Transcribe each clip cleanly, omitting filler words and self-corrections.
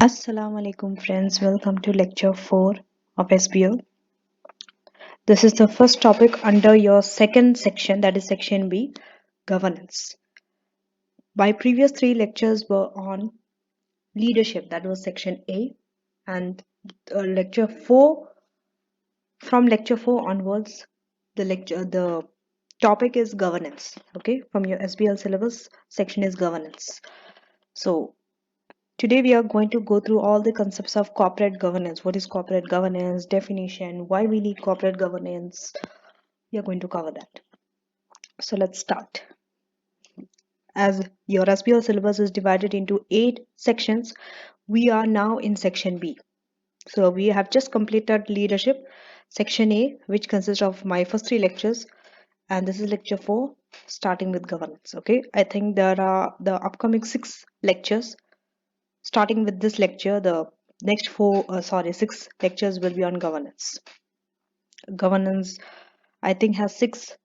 Assalamu alaikum friends, welcome to lecture 4 of SBL. This is the first topic under your second section, that is section B, governance. My previous 3 lectures were on leadership, that was section A, and lecture 4, from lecture 4 onwards, the topic is governance. Okay, from your SBL syllabus, section is governance. So today we are going to go through all the concepts of corporate governance. What is corporate governance, definition, why we need corporate governance. We are going to cover that. So let's start. As your SBL syllabus is divided into 8 sections, we are now in section B. So we have just completed leadership, section A, which consists of my first 3 lectures, and this is lecture 4, starting with governance. Okay, I think there are the upcoming 6 lectures. Starting with this lecture, the next 6 lectures will be on governance. Governance, I think, has 6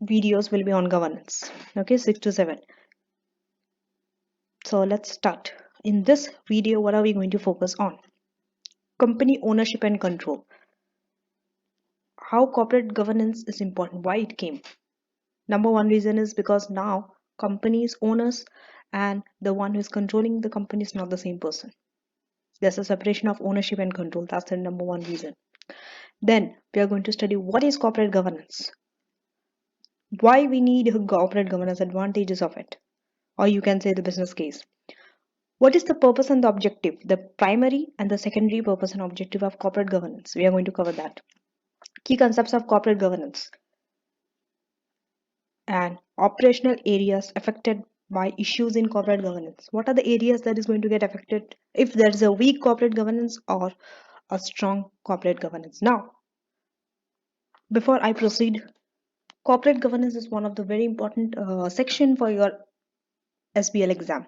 videos will be on governance. Okay, 6 to 7. So let's start. In this video, what are we going to focus on? Company ownership and control. How corporate governance is important, why it came. Number one reason is because now companies, owners, and the one who is controlling the company is not the same person. There's a separation of ownership and control. That's the number one reason. Then we are going to study what is corporate governance, why we need corporate governance, advantages of it, or you can say the business case. What is the purpose and the objective, the primary and the secondary purpose and objective of corporate governance? We are going to cover that. Key concepts of corporate governance and operational areas affected by issues in corporate governance. What are the areas that is going to get affected if there is a weak corporate governance or a strong corporate governance? Now, before I proceed, corporate governance is one of the very important section for your SBL exam,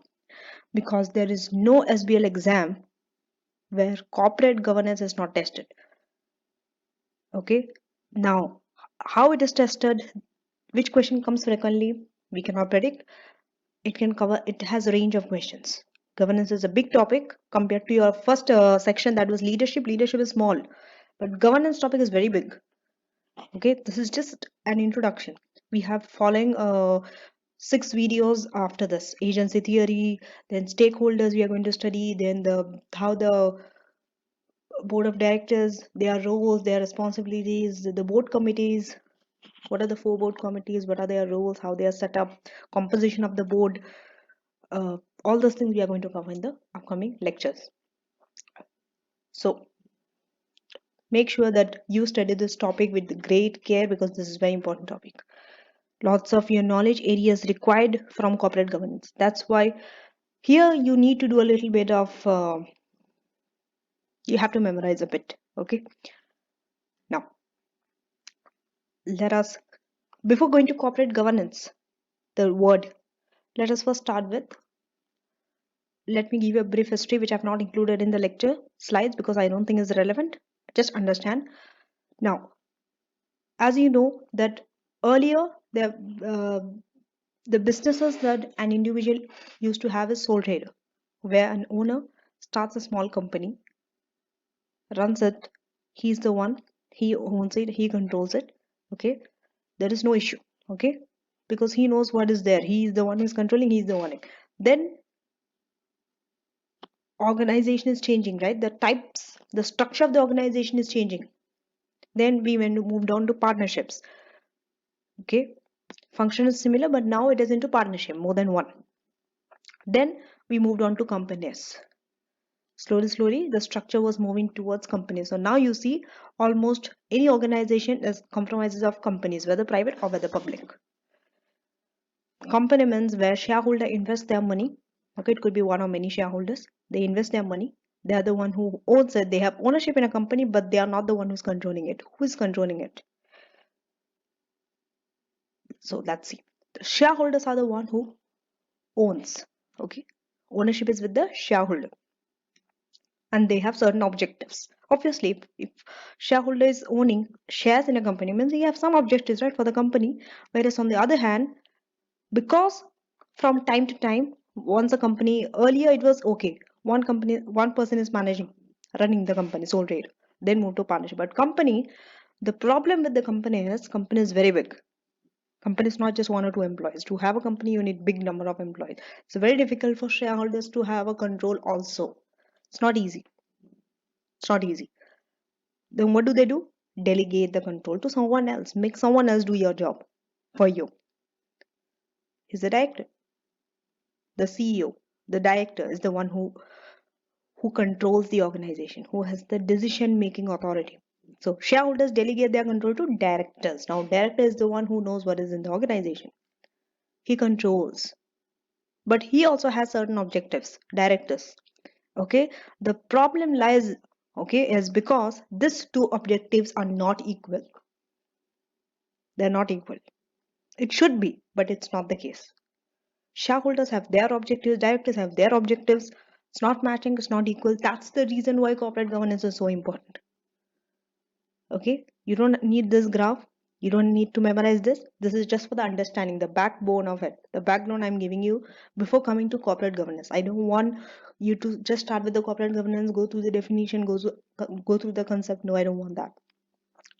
because there is no SBL exam where corporate governance is not tested. Okay, now how it is tested, which question comes frequently, we cannot predict. It can cover, it has a range of questions. Governance is a big topic compared to your first section, that was leadership. Leadership is small, but governance topic is very big. Okay, this is just an introduction. We have following 6 videos after this: agency theory, then stakeholders we are going to study, then the how the board of directors, their roles, their responsibilities, the board committees, what are the 4 board committees, what are their roles, how they are set up, composition of the board, all those things we are going to cover in the upcoming lectures. So make sure that you study this topic with great care, because this is a very important topic. Lots of your knowledge areas required from corporate governance. That's why here you need to do a little bit of you have to memorize a bit. Okay, now let us, before going to corporate governance, the word, let us first start with, let me give you a brief history which I've not included in the lecture slides because I don't think is relevant. Just understand. Now, as you know that earlier the businesses that an individual used to have is sole trader, where an owner starts a small company, runs it, he's the one, he owns it, he controls it. Okay, there is no issue. Okay, because he knows what is there, he is the one who's controlling, he's the one. Then organization is changing, right? The types, the structure of the organization is changing. Then we moved on to partnerships. Okay, function is similar, but now it is into partnership, more than one. Then we moved on to companies. Slowly the structure was moving towards companies. So now you see almost any organization is compromises of companies, whether private or whether public. Company means where shareholder invest their money. Okay, it could be one or many shareholders. They invest their money. They are the one who owns it. They have ownership in a company, but they are not the one who's controlling it. Who is controlling it? So let's see. The shareholders are the one who owns. Okay, ownership is with the shareholder, and they have certain objectives. Obviously, if shareholder is owning shares in a company, means he have some objectives, right, for the company. Whereas on the other hand, because from time to time, once a company, earlier it was okay, one person is running the company, sole trader, then move to partnership. But company, the problem with the company is very big. Company is not just one or two employees. To have a company, you need big number of employees. It's very difficult for shareholders to have a control also. It's not easy. It's not easy. Then what do? Delegate the control to someone else. Make someone else do your job for you. Is the director, the CEO, the director is the one who controls the organization, who has the decision making authority. So shareholders delegate their control to directors. Now director is the one who knows what is in the organization. He controls, but he also has certain objectives. Directors, okay, the problem lies, okay, is because these two objectives are not equal. They're not equal. It should be, but it's not the case. Shareholders have their objectives, directors have their objectives. It's not matching, it's not equal. That's the reason why corporate governance is so important. Okay, you don't need this graph, you don't need to memorize this. This is just for the understanding, the backbone of it, the background I'm giving you before coming to corporate governance. I don't want you to just start with the corporate governance, go through the definition, go through the concept. No, I don't want that.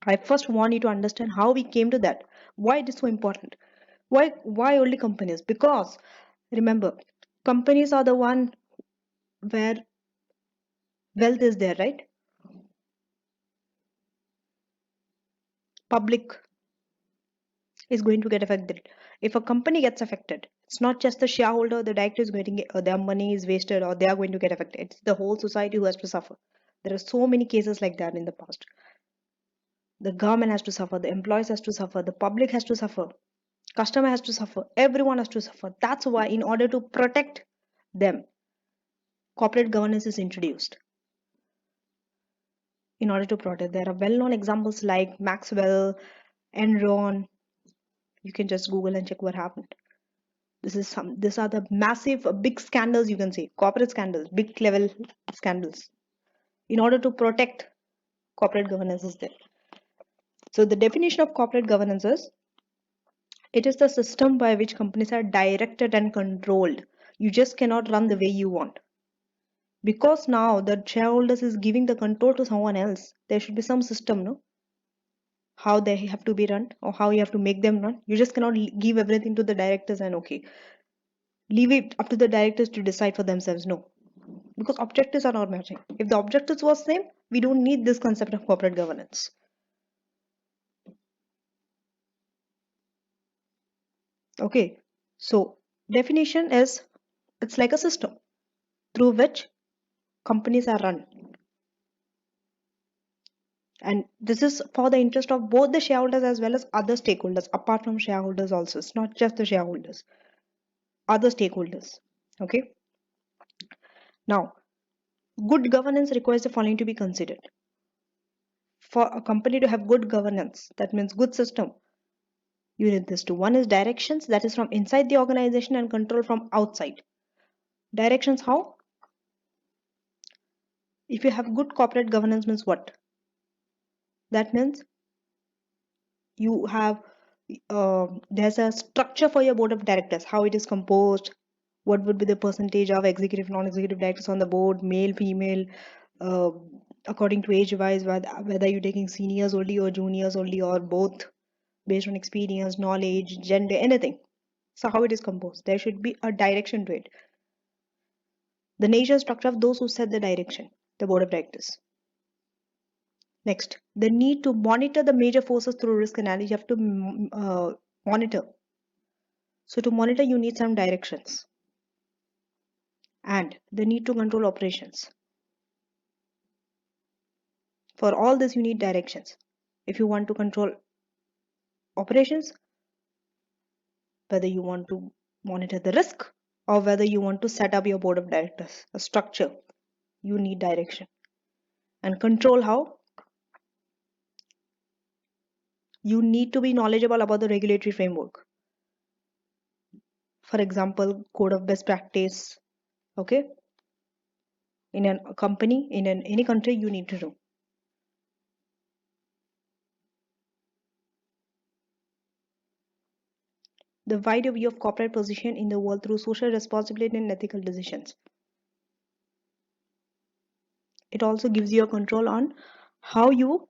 I first want you to understand how we came to that, why it is so important. Why only companies? Because remember, companies are the one where wealth is there, right? Public is going to get affected. If a company gets affected, it's not just the shareholder, the director is going to get, their money is wasted or they are going to get affected. It's the whole society who has to suffer. There are so many cases like that in the past. The government has to suffer, the employees has to suffer, the public has to suffer, customer has to suffer, everyone has to suffer. That's why in order to protect them, corporate governance is introduced. In order to protect, there are well-known examples like Maxwell, Enron. You can just Google and check what happened. These are the massive big scandals, you can say corporate scandals, big level scandals. In order to protect, corporate governance is there. So the definition of corporate governance is, it is the system by which companies are directed and controlled. You just cannot run the way you want, because now the shareholders is giving the control to someone else. There should be some system, no, how they have to be run or how you have to make them run. You just cannot give everything to the directors and okay, leave it up to the directors to decide for themselves. No, because objectives are not matching. If the objectives were same, we don't need this concept of corporate governance. Okay, so definition is, it's like a system through which companies are run, and this is for the interest of both the shareholders as well as other stakeholders apart from shareholders also. It's not just the shareholders, other stakeholders. Okay, now good governance requires the following to be considered. For a company to have good governance, that means good system, you need this two. One is directions, that is from inside the organization, and control from outside. Directions how? If you have good corporate governance means what? That means you have there's a structure for your board of directors, how it is composed, what would be the percentage of executive non-executive directors on the board, male, female, uh, according to age wise, whether you're taking seniors only or juniors only or both, based on experience, knowledge, gender, anything. So how it is composed, there should be a direction to it. The nature structure of those who set the direction, the board of directors. Next, the need to monitor the major forces through risk analysis. You have to monitor. So to monitor, you need some directions. And the need to control operations. For all this, you need directions. If you want to control operations, whether you want to monitor the risk or whether you want to set up your board of directors, a structure, you need direction. And control how? You need to be knowledgeable about the regulatory framework. For example, code of best practice. Okay, in a company, in any country, you need to know. The wider view of corporate position in the world through social responsibility and ethical decisions. it also gives you a control on how you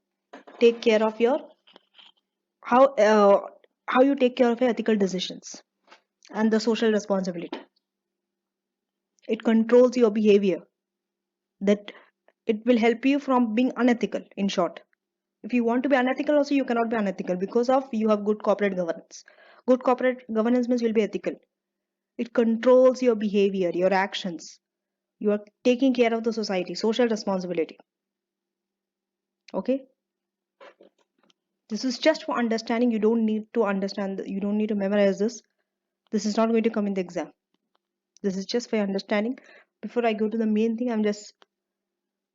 take care of your how uh, how you take care of your ethical decisions and the social responsibility. It controls your behavior, that it will help you from being unethical, in short. If you want to be unethical also, you cannot be unethical because of you have good corporate governance. Good corporate governance means you'll be ethical. It controls your behavior, your actions. You are taking care of the society, social responsibility. Okay, this is just for understanding. You don't need to understand, you don't need to memorize this. This is not going to come in the exam. This is just for your understanding. Before I go to the main thing, I'm just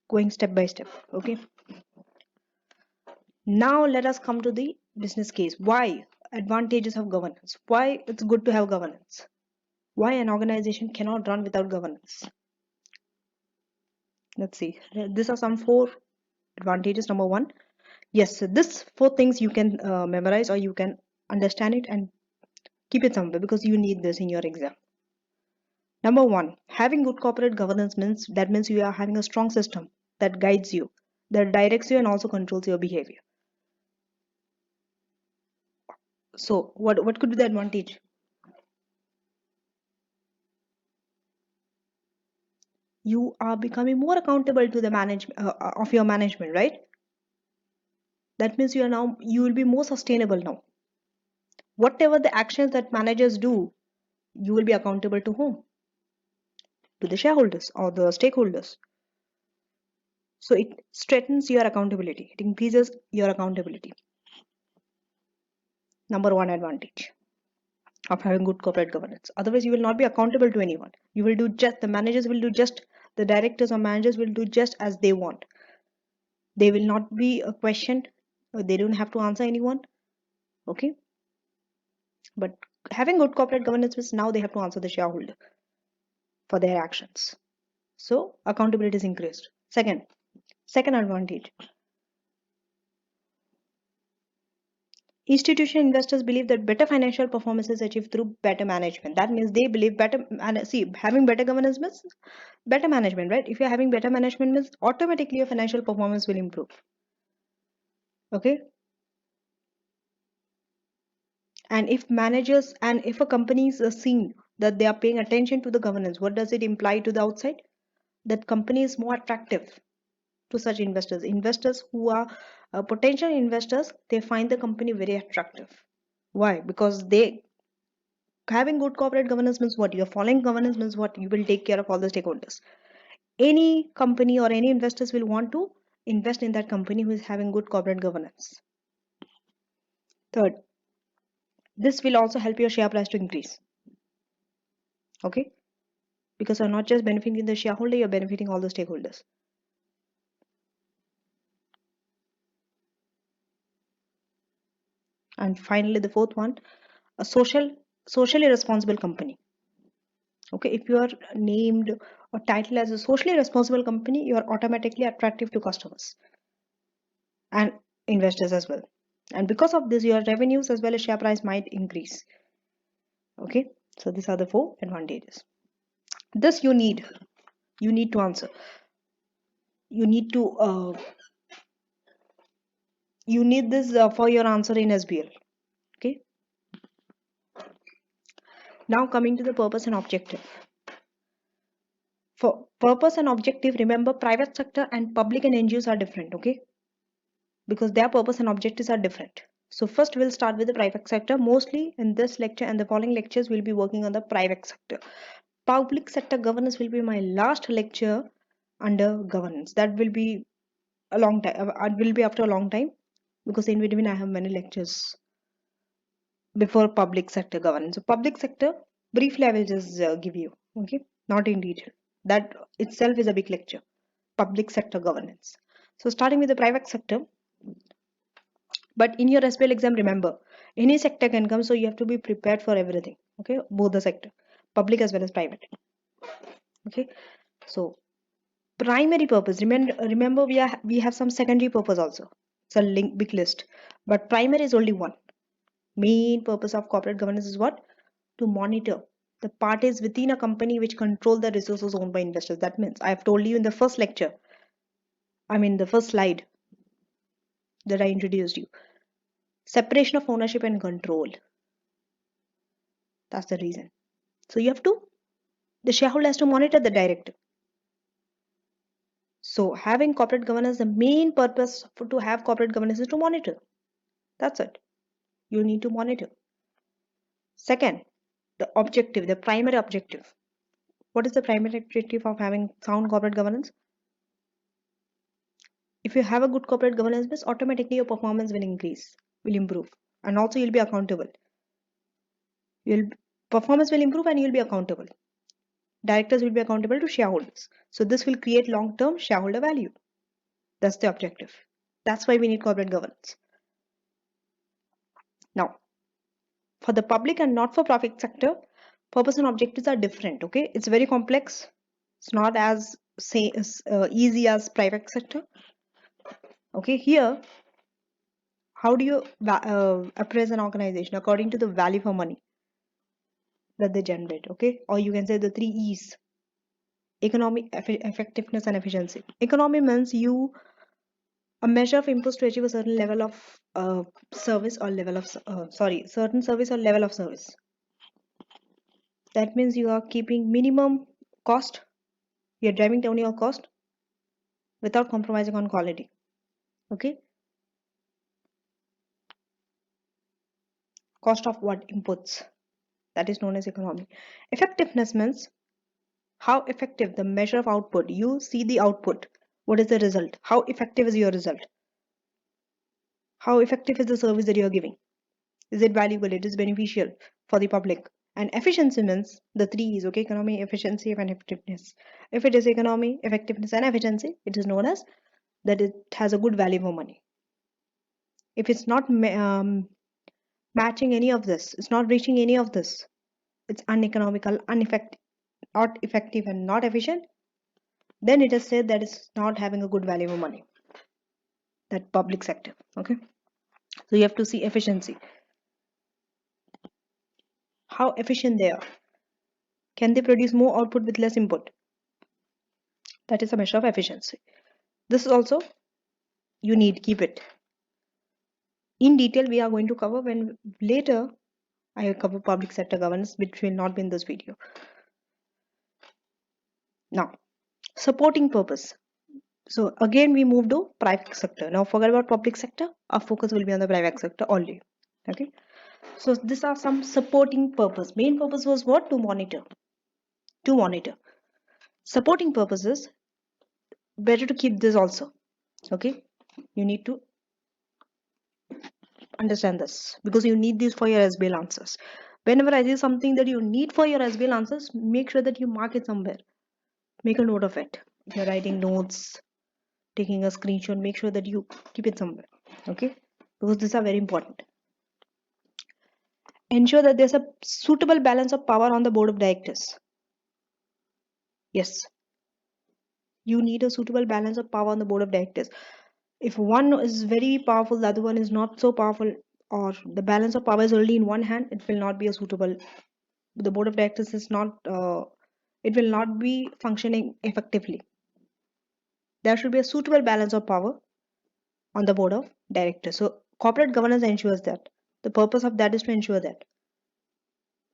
going step by step. Okay, now let us come to the business case. Why advantages of governance? Why it's good to have governance? Why an organization cannot run without governance? Let's see. These are some 4 advantages. Number 1, yes, so this 4 things you can memorize, or you can understand it and keep it somewhere because you need this in your exam. Number 1, having good corporate governance means you are having a strong system that guides you, that directs you, and also controls your behavior. So what could be the advantage? You are becoming more accountable to the management of your management, right? That means you will be more sustainable now. Whatever the actions that managers do, you will be accountable to whom? To the shareholders or the stakeholders. So it strengthens your accountability. It increases your accountability. Number 1 advantage of having good corporate governance. Otherwise, you will not be accountable to anyone. You will do just, the managers will do just, the directors or managers will do just as they want. They will not be questioned. They don't have to answer anyone. Okay. But having good corporate governance means now they have to answer the shareholder for their actions. So accountability is increased. Second advantage. Institutional investors believe that better financial performance is achieved through better management. That means they believe better, and see, having better governance means better management, right? If you're having better management means automatically your financial performance will improve. Okay. And if a company is seen that they are paying attention to the governance, what does it imply to the outside? That company is more attractive to such investors. Investors who are potential investors, they find the company very attractive. Why? Because they having good corporate governance means what? You're following governance means what? You will take care of all the stakeholders. Any company or any investors will want to invest in that company who is having good corporate governance. Third, this will also help your share price to increase. Okay, because you're not just benefiting the shareholder, you're benefiting all the stakeholders. And finally, the fourth one, a socially responsible company. Okay, if you are named or titled as a socially responsible company, you are automatically attractive to customers and investors as well. And because of this, your revenues as well as share price might increase. Okay, so these are the 4 advantages. This you need to answer. You need to you need this for your answer in SBL. Okay, now coming to the purpose and objective. For purpose and objective, remember private sector and public and NGOs are different. Okay, because their purpose and objectives are different. So first we'll start with the private sector. Mostly in this lecture and the following lectures we'll be working on the private sector. Public sector governance will be my last lecture under governance. That will be a long time. It will be after a long time because in between I have many lectures before public sector governance. So public sector, briefly I will just give you. Okay, not in detail. That itself is a big lecture. Public sector governance. So starting with the private sector. But in your SBL exam, remember, any sector can come, so you have to be prepared for everything. Okay, both the sector, public as well as private. Okay, so primary purpose. Remember, we have some secondary purpose also. It's a big list, but primary is only one. Main purpose of corporate governance is what? To monitor the parties within a company which control the resources owned by investors. That means I have told you in the first lecture I mean, the first slide that I introduced you. Separation of ownership and control. That's the reason. So you have to, the shareholder has to monitor the director. So having corporate governance, the main purpose to have corporate governance is to monitor. That's it. You need to monitor. Second, the objective, the primary objective. What is the primary objective of having sound corporate governance? If you have a good corporate governance, means automatically your performance will increase, will improve, and also you'll be accountable. Your performance will improve and you'll be accountable. Directors will be accountable to shareholders. So this will create long-term shareholder value. That's the objective. That's why we need corporate governance. Now, for the public and not-for-profit sector, purpose and objectives are different. Okay, it's very complex. It's not as easy as private sector. Okay, here, how do you appraise an organization according to the value for money that they generate? Okay, or you can say the 3 E's: economic, effectiveness, and efficiency. Economy means you a measure of inputs to achieve a certain level of service or level of certain service or level of service. That means you are keeping minimum cost. You're driving down your cost without compromising on quality. Okay, cost of what? Inputs. That is known as economy. Effectiveness means how effective the measure of output. You see the output. What is the result? How effective is your result? How effective is the service that you are giving? Is it valuable? It is beneficial for the public. And efficiency means the 3 E's, okay? Economy, efficiency, and effectiveness. If it is economy, effectiveness, and efficiency, it is known as that it has a good value for money. If it's not matching any of this, it's not reaching any of this, it's uneconomical, not effective, and not efficient, then it is said that it's not having a good value for money. That public sector, okay? So you have to see efficiency. How efficient they are. Can they produce more output with less input? That is a measure of efficiency. This is also, you need, keep it. In detail, we are going to cover when later I will cover public sector governance, which will not be in this video. Now, supporting purpose. So again, we move to private sector. Now forget about public sector. Our focus will be on the private sector only. Okay. So these are some supporting purpose. Main purpose was what? To monitor. To monitor. Supporting purposes, better to keep this also. Okay. You need to understand this because you need this for your SBL answers. Whenever I say something that you need for your SBL answers, make sure that you mark it somewhere. Make a note of it. If you're writing notes, taking a screenshot, make sure that you keep it somewhere. Okay, because these are very important. Ensure that there's a suitable balance of power on the board of directors. Yes, you need a suitable balance of power on the board of directors. If one is very powerful, the other one is not so powerful, or the balance of power is only in one hand, it will not be a suitable. The board of directors is not. It will not be functioning effectively. There should be a suitable balance of power on the board of directors. So corporate governance ensures that. The purpose of that is to ensure that.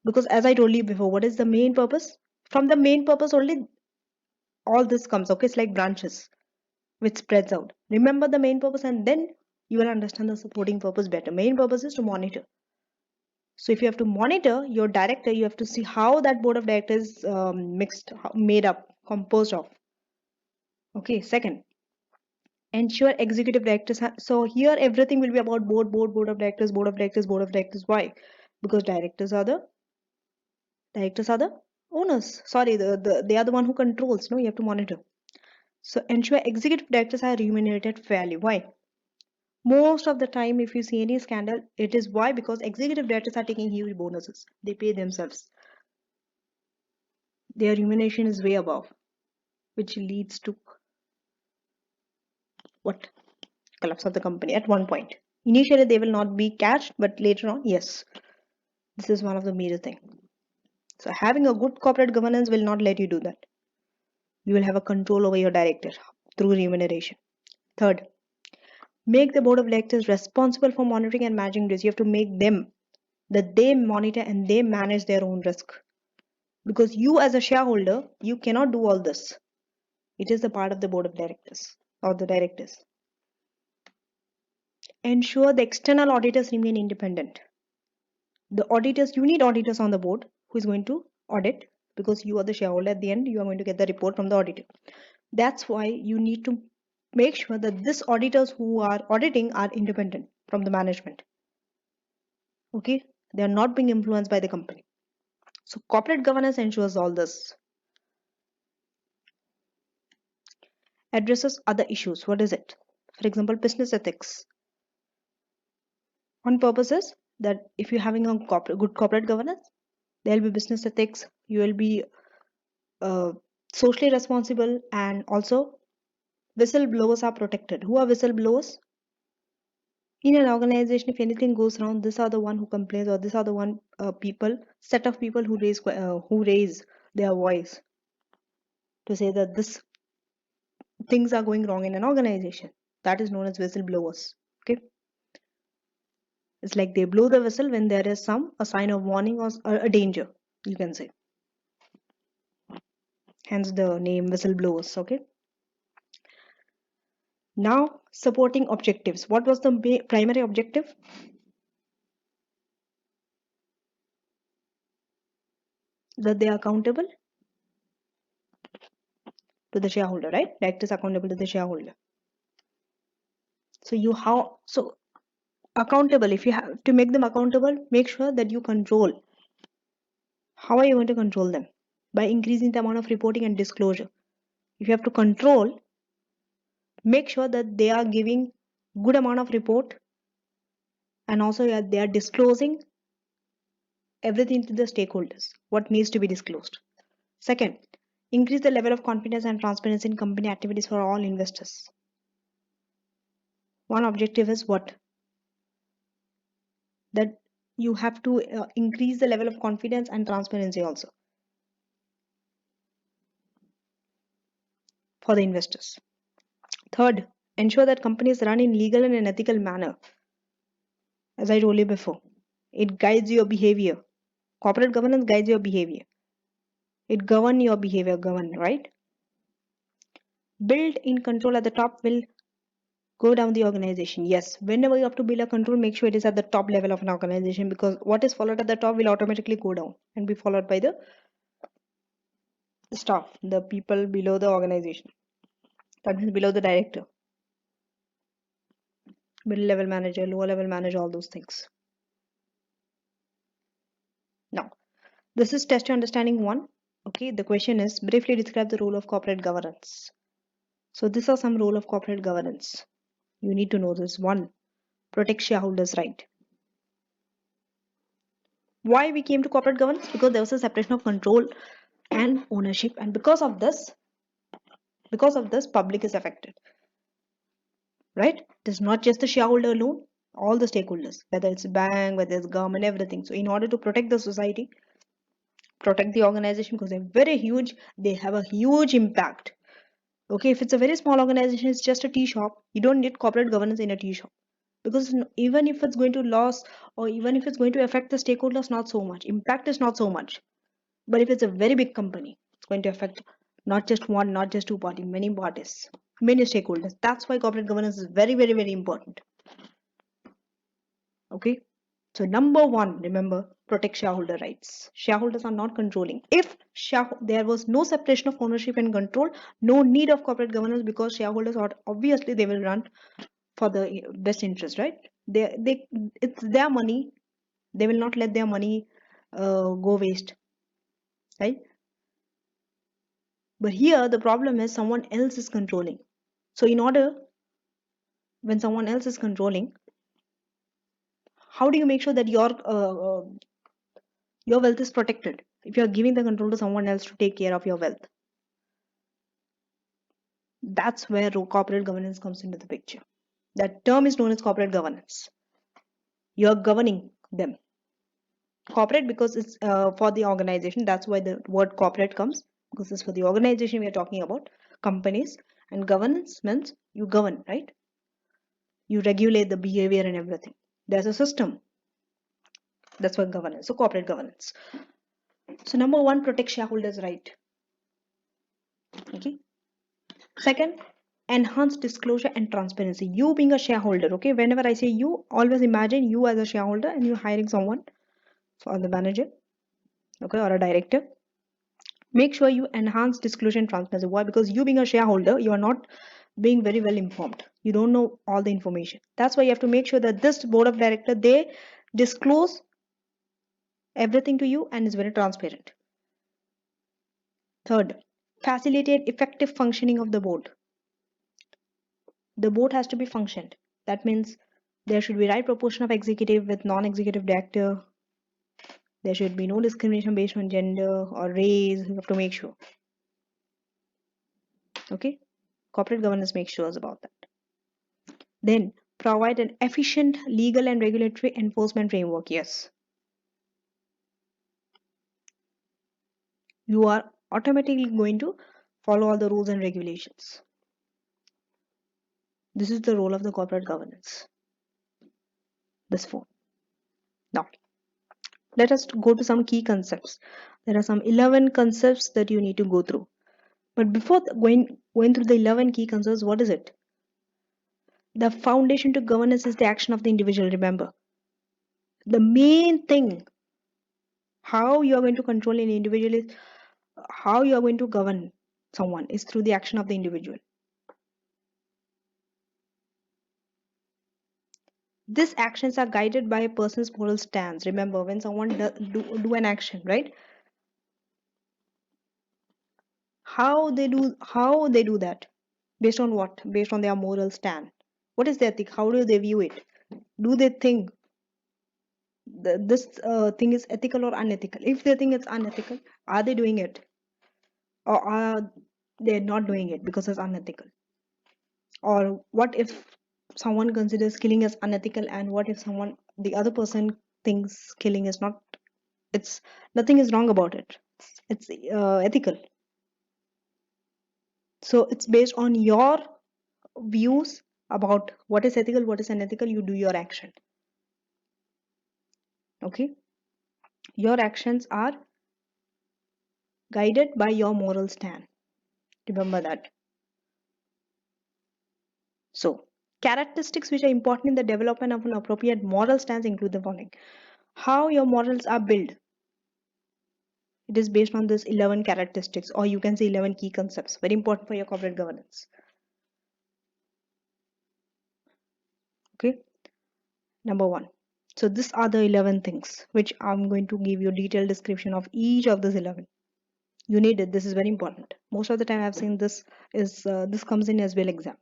Because as I told you before, what is the main purpose? From the main purpose only all this comes. Okay, it's like branches which spreads out. Remember the main purpose and then you will understand the supporting purpose better. Main purpose is to monitor. So if you have to monitor your director, you have to see how that board of directors made up, composed of. Okay, second, ensure executive directors. So here everything will be about board of directors, board of directors, board of directors. Why? Because directors are the owners. Sorry, they are the one who controls. No, you have to monitor. So ensure executive directors are remunerated fairly. Why? Most of the time, if you see any scandal, it is why? Because executive directors are taking huge bonuses. They pay themselves. Their remuneration is way above, which leads to what? Collapse of the company at one point. Initially, they will not be catched, but later on, yes. This is one of the major things. So having a good corporate governance will not let you do that. You will have a control over your director through remuneration. Third, make the board of directors responsible for monitoring and managing risk. You have to make them that they monitor and they manage their own risk. Because you as a shareholder, you cannot do all this. It is the part of the board of directors or the directors. Ensure the external auditors remain independent. The auditors, you need auditors on the board who is going to audit, because you are the shareholder. At the end, you are going to get the report from the auditor. That's why you need to make sure that these auditors who are auditing are independent from the management. Okay, they are not being influenced by the company. So corporate governance ensures all this. Addresses other issues. What is it? For example, business ethics. On purposes that if you're having a good corporate governance, there will be business ethics. You will be socially responsible, and also whistleblowers are protected. Who are whistleblowers? In an organization, if anything goes wrong, these are the one who complains, or these are the one set of people who raise their voice to say that this things are going wrong in an organization. That is known as whistleblowers. Okay, it's like they blow the whistle when there is a sign of warning or a danger, you can say. Hence the name whistleblowers. Okay. Now, supporting objectives. What was the primary objective? That they are accountable to the shareholder, right? Directors accountable to the shareholder. So accountable. If you have to make them accountable, make sure that you control. How are you going to control them? By increasing the amount of reporting and disclosure. If you have to control, make sure that they are giving good amount of report, and also they are disclosing everything to the stakeholders, what needs to be disclosed. Second, increase the level of confidence and transparency in company activities for all investors. One objective is what? That you have to increase the level of confidence and transparency also for the investors. Third, ensure that companies run in legal and an ethical manner. As I told you before, it guides your behavior. Corporate governance guides your behavior. It governs your behavior, right? Build in control at the top will go down the organization. Yes, whenever you have to build a control, make sure it is at the top level of an organization, because what is followed at the top will automatically go down and be followed by the staff, the people below the organization. That means below the director, middle level manager, lower level manager, all those things. Now, this is test your understanding 1. Okay, the question is briefly describe the role of corporate governance. So these are some role of corporate governance. You need to know this. 1, protect shareholders' right. Why we came to corporate governance? Because there was a separation of control and ownership, and because of this, public is affected. Right? It is not just the shareholder alone, all the stakeholders, whether it's bank, whether it's government, everything. So in order to protect the society, protect the organization, because they're very huge, they have a huge impact. Okay, if it's a very small organization, it's just a tea shop, you don't need corporate governance in a tea shop, because even if it's going to lose, or even if it's going to affect the stakeholders, not so much impact is not so much. But if it's a very big company, it's going to affect not just one, not just two parties, many parties, many stakeholders. That's why corporate governance is very, very, very important. Okay, so number 1, remember, protect shareholder rights. Shareholders are not controlling. If there was no separation of ownership and control, no need of corporate governance, because shareholders are obviously they will run for the best interest, right? It's their money. They will not let their money go waste, right? But here the problem is someone else is controlling. So when someone else is controlling, how do you make sure that your wealth is protected if you are giving the control to someone else to take care of your wealth? That's where corporate governance comes into the picture. That term is known as corporate governance. You're governing them. Corporate, because it's for the organization. That's why the word corporate comes, because it's for the organization we are talking about, companies. And governance means you govern, right? You regulate the behavior and everything. There's a system. That's what governance. So corporate governance. So number one, protect shareholders' right. Okay. Second, enhance disclosure and transparency. You being a shareholder, okay. Whenever I say you, always imagine you as a shareholder and you're hiring someone for the manager, okay, or a director. Make sure you enhance disclosure and transparency. Why? Because you being a shareholder, you are not being very well informed. You don't know all the information. That's why you have to make sure that this board of director, they disclose everything to you and is very transparent. Third, facilitate effective functioning of the board. The board has to be functioned. That means there should be right proportion of executive with non-executive director. There should be no discrimination based on gender or race. You have to make sure. Okay, corporate governance makes sure about that. Then provide an efficient legal and regulatory enforcement framework. Yes, you are automatically going to follow all the rules and regulations. This is the role of the corporate governance. This form. Now, let us go to some key concepts. There are some 11 concepts that you need to go through. But before going through the 11 key concepts, what is it? The foundation to governance is the action of the individual. Remember, the main thing, how you are going to control an individual is how you are going to govern someone is through the action of the individual. These actions are guided by a person's moral stance. Remember, when someone do an action, right? How they do that? Based on what? Based on their moral stand. What is their ethic? How do they view it? Do they think this thing is ethical or unethical? If they think it's unethical, are they doing it? Or are they not doing it because it's unethical? Or what if someone considers killing as unethical, and what if the other person thinks killing is not, it's nothing is wrong about it, it's ethical. So it's based on your views about what is ethical, what is unethical, you do your action. Okay, your actions are guided by your moral stand. Remember that. So, characteristics which are important in the development of an appropriate moral stance include the following. How your morals are built. It is based on this 11 characteristics, or you can say 11 key concepts, very important for your corporate governance. Okay. Number one. So these are the 11 things which I'm going to give you a detailed description of each of these 11. You need it. This is very important. Most of the time I've seen this comes in SBL exam.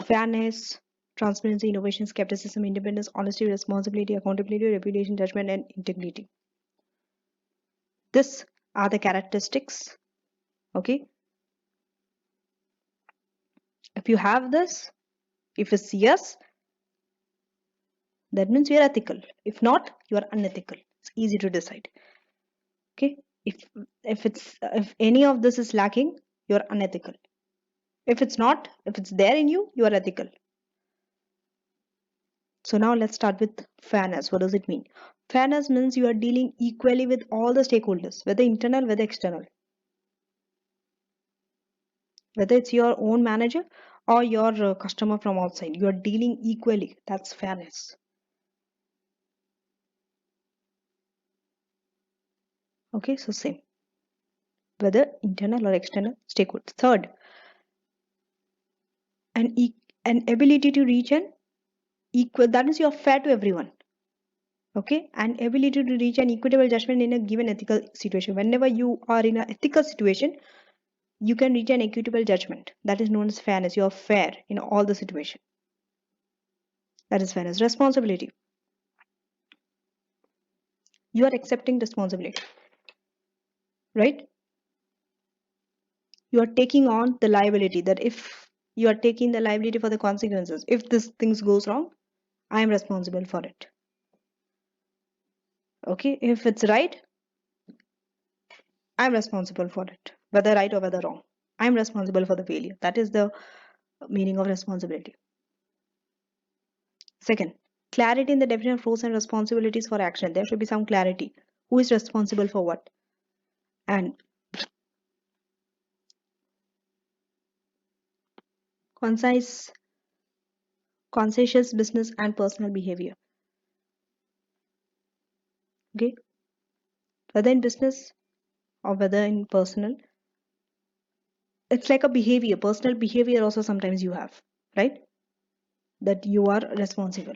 Fairness, transparency, innovation, skepticism, independence, honesty, responsibility, accountability, reputation, judgment, and integrity. These are the characteristics. Okay. If you have this, if it's yes, that means you're ethical. If not, you are unethical. It's easy to decide. Okay. If any of this is lacking, you're unethical. If it's not, if it's there in you, you are ethical. So now let's start with fairness. What does it mean? Fairness means you are dealing equally with all the stakeholders, whether internal, whether external. Whether it's your own manager or your customer from outside, you are dealing equally. That's fairness. Okay, so same. Whether internal or external stakeholders. Third, an ability to reach an equal, that means you are fair to everyone. Okay, and ability to reach an equitable judgment in a given ethical situation. Whenever you are in an ethical situation, you can reach an equitable judgment. That is known as fairness. You are fair in all the situation. That is fairness. Responsibility. You are accepting responsibility, right? You are taking on the liability, that if you are taking the liability for the consequences, if this things goes wrong, I am responsible for it. Okay, if it's right, I'm responsible for it, whether right or whether wrong. I'm responsible for the failure. That is the meaning of responsibility. Second, clarity in the definition of roles and responsibilities for action. There should be some clarity. Who is responsible for what? And concise, conscientious business and personal behavior. Okay, whether in business or whether in personal, it's like a behavior, personal behavior also sometimes you have, right? That you are responsible.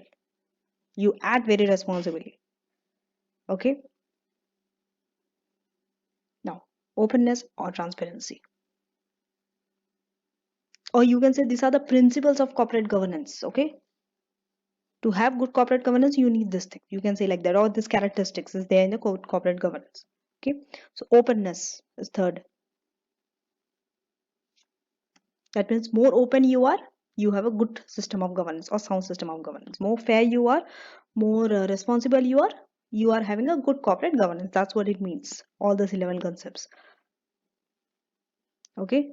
You act very responsibly. Okay, now openness or transparency. Or you can say these are the principles of corporate governance. Okay, to have good corporate governance, you need this thing. You can say like that, all these characteristics is there in the corporate governance. Okay, so openness is third. That means more open you are, you have a good system of governance or sound system of governance. More fair you are, more responsible you are having a good corporate governance. That's what it means. All these 11 concepts. Okay.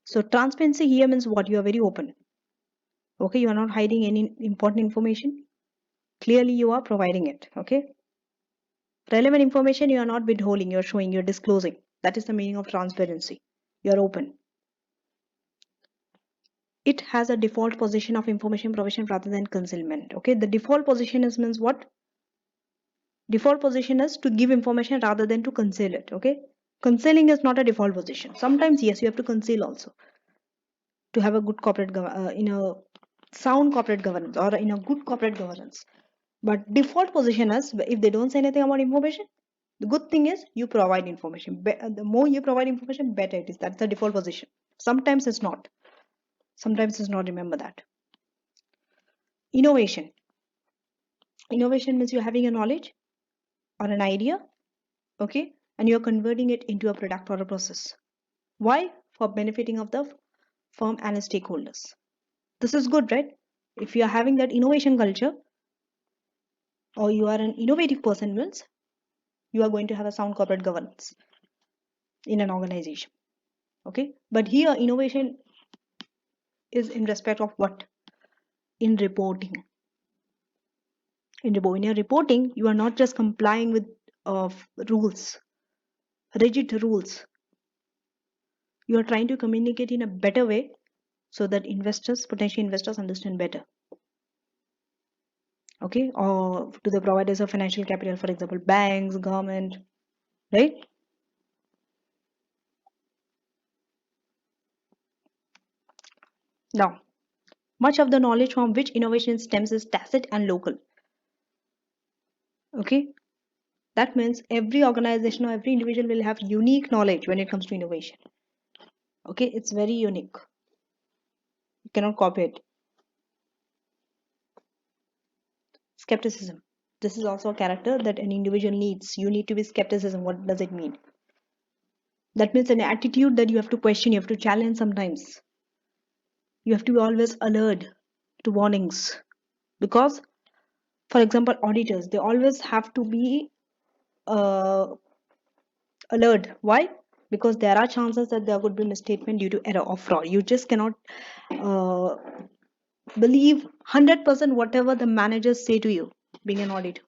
So transparency here means what? You are very open. Okay. You are not hiding any important information. Clearly you are providing it. Okay. Relevant information you are not withholding. You are showing. You are disclosing. That is the meaning of transparency. You are open. It has a default position of information provision rather than concealment. Okay, the default position is means what? Default position is to give information rather than to conceal it. Okay, concealing is not a default position. Sometimes yes, you have to conceal also to have a good in a sound corporate governance or in a good corporate governance. But default position is if they don't say anything about information, the good thing is you provide information. The more you provide information, better it is. That's the default position. Sometimes it's not. Sometimes it's not. Remember that. Innovation. Innovation means you're having a knowledge or an idea, okay, and you're converting it into a product or a process. Why? For benefiting of the firm and its stakeholders. This is good, right? If you are having that innovation culture or you are an innovative person, means you are going to have a sound corporate governance in an organization. Okay, but here innovation is in respect of what? In reporting. In your reporting, you are not just complying with rules, rigid rules. You are trying to communicate in a better way so that potential investors understand better. Okay, or to the providers of financial capital, for example, banks, government, right? Now, much of the knowledge from which innovation stems is tacit and local. Okay, that means every organization or every individual will have unique knowledge when it comes to innovation. Okay, it's very unique. You cannot copy it. Skepticism. This is also a character that an individual needs. You need to be skepticism. What does it mean? That means an attitude that you have to question, you have to challenge sometimes. You have to be always alert to warnings. Because, for example, auditors, they always have to be uh, alert. Why? Because there are chances that there could be misstatement due to error or fraud. You just cannot uh, believe 100% whatever the managers say to you being an auditor.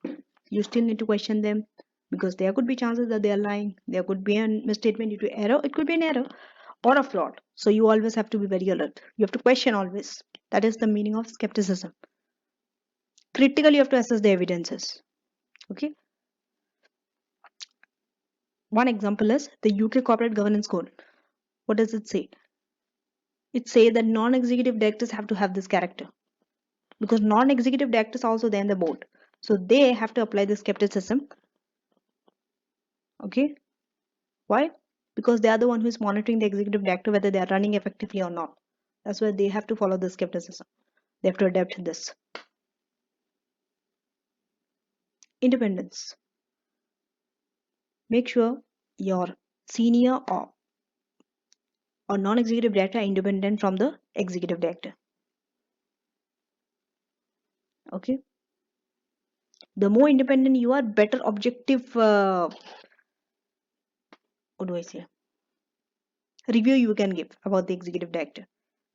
You still need to question them because there could be chances that they are lying. There could be a misstatement due to error. It could be an error or a fraud. So you always have to be very alert. You have to question always. That is the meaning of skepticism. Critically, you have to assess the evidences. Okay. One example is the UK Corporate Governance Code. What does it say? It says that non-executive directors have to have this character because non-executive directors are also there in the board. So they have to apply the skepticism. Okay. Why? Because they are the one who is monitoring the executive director whether they are running effectively or not. That's why they have to follow the skepticism. They have to adapt this. Independence. Make sure your senior or non-executive director are independent from the executive director. Okay. The more independent you are, better objective. What do I say? review you can give about the executive director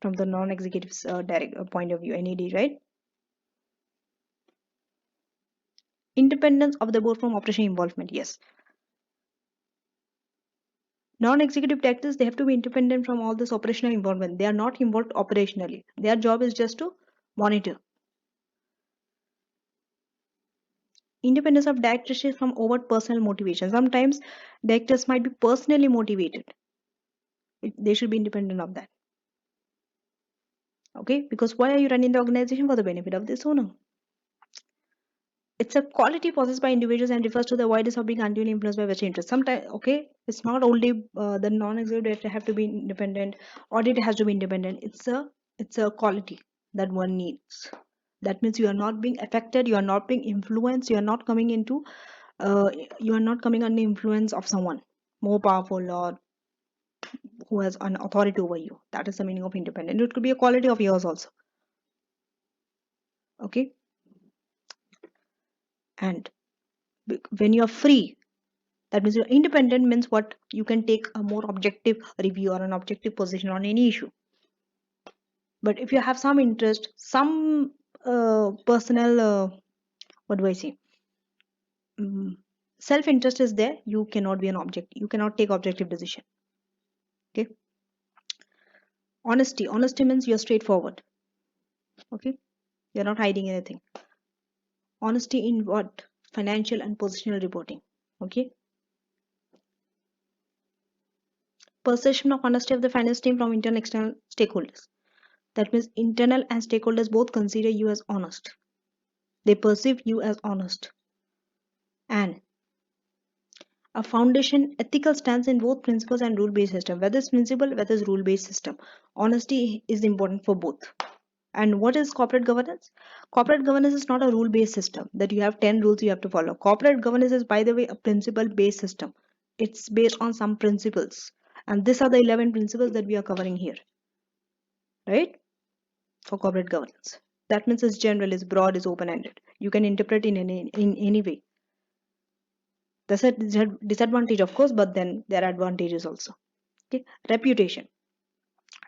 from the non-executive's point of view, NED, right? Independence of the board from operational involvement, yes. Non-executive directors, they have to be independent from all this operational involvement. They are not involved operationally. Their job is just to monitor. Independence of directors from overt personal motivation. Sometimes directors might be personally motivated. They should be independent of that. Okay, because why are you running the organization? For the benefit of this owner. It's a quality possessed by individuals and refers to the avoidance of being unduly influenced by vested interests. Sometimes, okay, it's not only the non-executive director have to be independent, audit has to be independent. It's a quality that one needs. That means you are not being affected, you are not being influenced, you are not coming into, you are not coming under influence of someone more powerful or who has an authority over you. That is the meaning of independent. It could be a quality of yours also. Okay, and when you are free, that means you're independent means what? You can take a more objective review or an objective position on any issue. But if you have some interest, some personal, what do I say? Self-interest is there, you cannot be an object. You cannot take objective decision. Okay. Honesty. Honesty means you're straightforward. Okay. You're not hiding anything. Honesty in what? Financial and positional reporting. Okay. Perception of honesty of the finance team from internal and external stakeholders. That means internal and stakeholders both consider you as honest. They perceive you as honest. And a foundation ethical stance in both principles and rule-based system. Whether it's principle, whether it's rule-based system. Honesty is important for both. And what is corporate governance? Corporate governance is not a rule-based system that you have 10 rules you have to follow. Corporate governance is, by the way, a principle-based system. It's based on some principles. And these are the 11 principles that we are covering here. Right? For corporate governance. That means it's general, it's broad, it's open-ended. You can interpret in any way. That's a disadvantage, of course, but then there are advantages also. Okay, reputation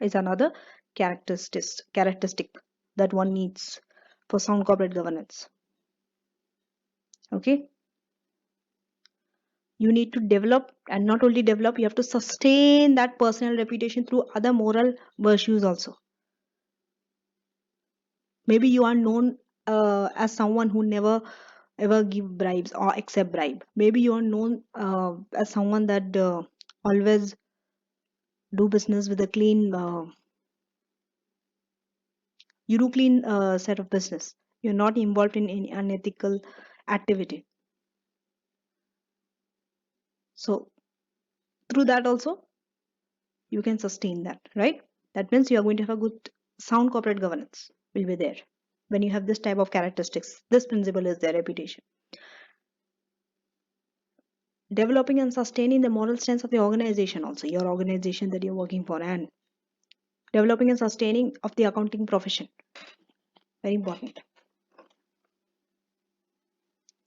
is another characteristic that one needs for sound corporate governance. Okay, you need to develop, and not only develop, you have to sustain that personal reputation through other moral virtues also. Maybe you are known as someone who never ever give bribes or accept bribe. Maybe you are known as someone that always do business with a clean you do clean set of business. You're not involved in any unethical activity. So through that also you can sustain that, right? That means you are going to have a good sound corporate governance will be there when you have this type of characteristics. This principle is their reputation. Developing and sustaining the moral stance of the organization also, your organization that you're working for, and developing and sustaining of the accounting profession. Very important.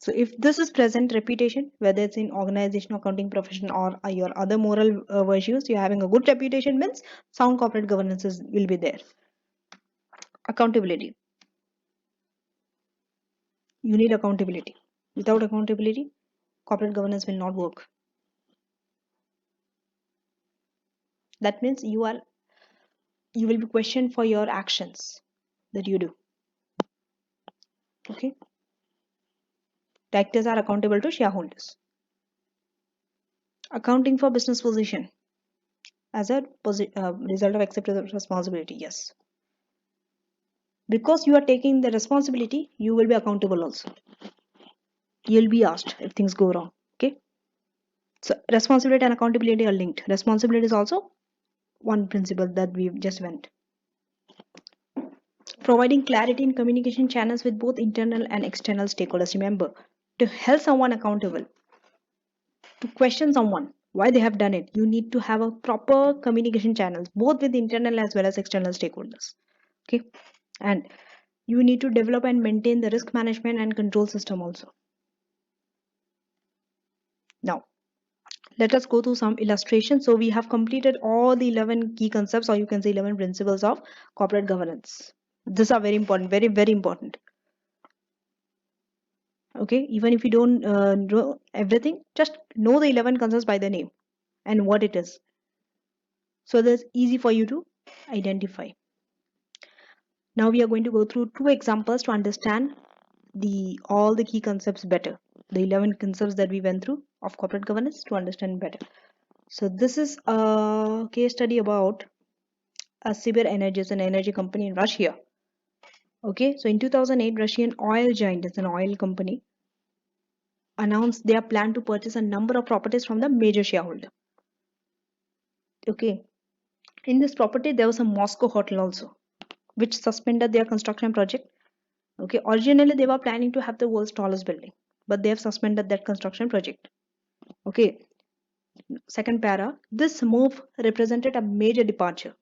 So if this is present, reputation, whether it's in organization, accounting profession, or your other moral virtues, you're having a good reputation means sound corporate governance will be there. Accountability. You need accountability. Without accountability, corporate governance will not work. That means you will be questioned for your actions that you do. Okay. Directors are accountable to shareholders. Accounting for business position as a result of accepted responsibility. Yes. Because you are taking the responsibility, you will be accountable also. You'll be asked if things go wrong. Okay. So responsibility and accountability are linked. Responsibility is also one principle that we just went. Providing clarity in communication channels with both internal and external stakeholders. Remember, to help someone accountable, to question someone why they have done it, you need to have a proper communication channels, both with internal as well as external stakeholders. Okay. And you need to develop and maintain the risk management and control system also. Now, let us go through some illustrations. So we have completed all the 11 key concepts, or you can say 11 principles of corporate governance. These are very important, very, very important. Okay, even if you don't know everything, just know the 11 concepts by the name and what it is. So that's easy for you to identify. Now we are going to go through 2 examples to understand all the key concepts better. The 11 concepts that we went through of corporate governance to understand better. So this is a case study about a Sibir Energy, is an energy company in Russia. Okay, so in 2008, Russian oil giant, it's an oil company, announced their plan to purchase a number of properties from the major shareholder. Okay, in this property there was a Moscow hotel also, which suspended their construction project. Okay, originally they were planning to have the world's tallest building, but they have suspended that construction project. Okay, second para, this move represented a major departure.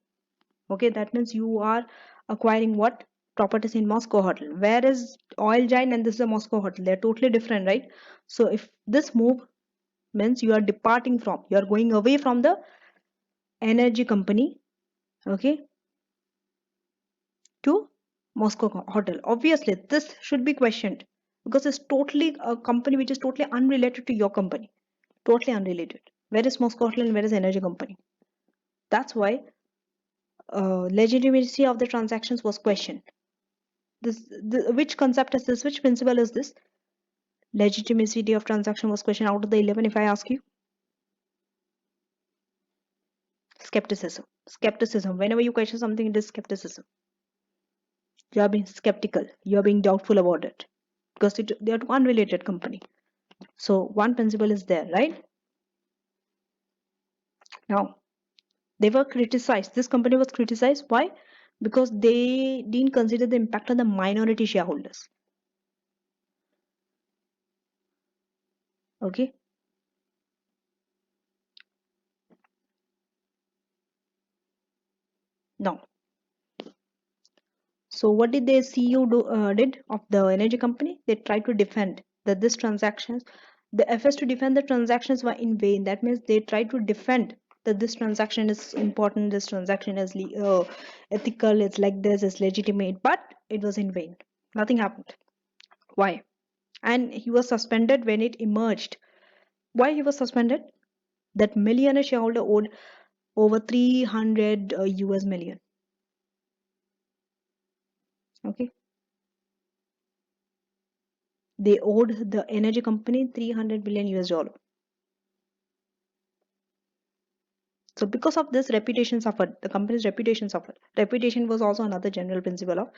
Okay, that means you are acquiring what? Properties in Moscow hotel. Where is oil giant and this is a Moscow hotel? They're totally different, right? So if this move means you are departing from, you are going away from the energy company, okay, to Moscow hotel. Obviously, this should be questioned because it's totally a company which is totally unrelated to your company. Totally unrelated. Where is Moscow hotel and where is energy company? That's why legitimacy of the transactions was questioned. Which concept is this? Which principle is this? Legitimacy of transaction was questioned out of the 11. If I ask you, skepticism. Skepticism. Whenever you question something, it is skepticism. You are being skeptical. You are being doubtful about it because they are two unrelated company. So one principle is there, right? Now they were criticized. This company was criticized. Why? Because they didn't consider the impact on the minority shareholders. Okay. Now, so what did the CEO did of the energy company? They tried to defend that this transactions, the efforts to defend the transactions were in vain. That means they tried to defend that this transaction is important, this transaction is ethical, it's like this, it's legitimate, but it was in vain. Nothing happened. Why? And he was suspended when it emerged. Why he was suspended? That millionaire shareholder owed over 300 US million. Okay. They owed the energy company 300 billion US dollar. So because of this, reputation suffered. The company's reputation suffered. Reputation was also another general principle of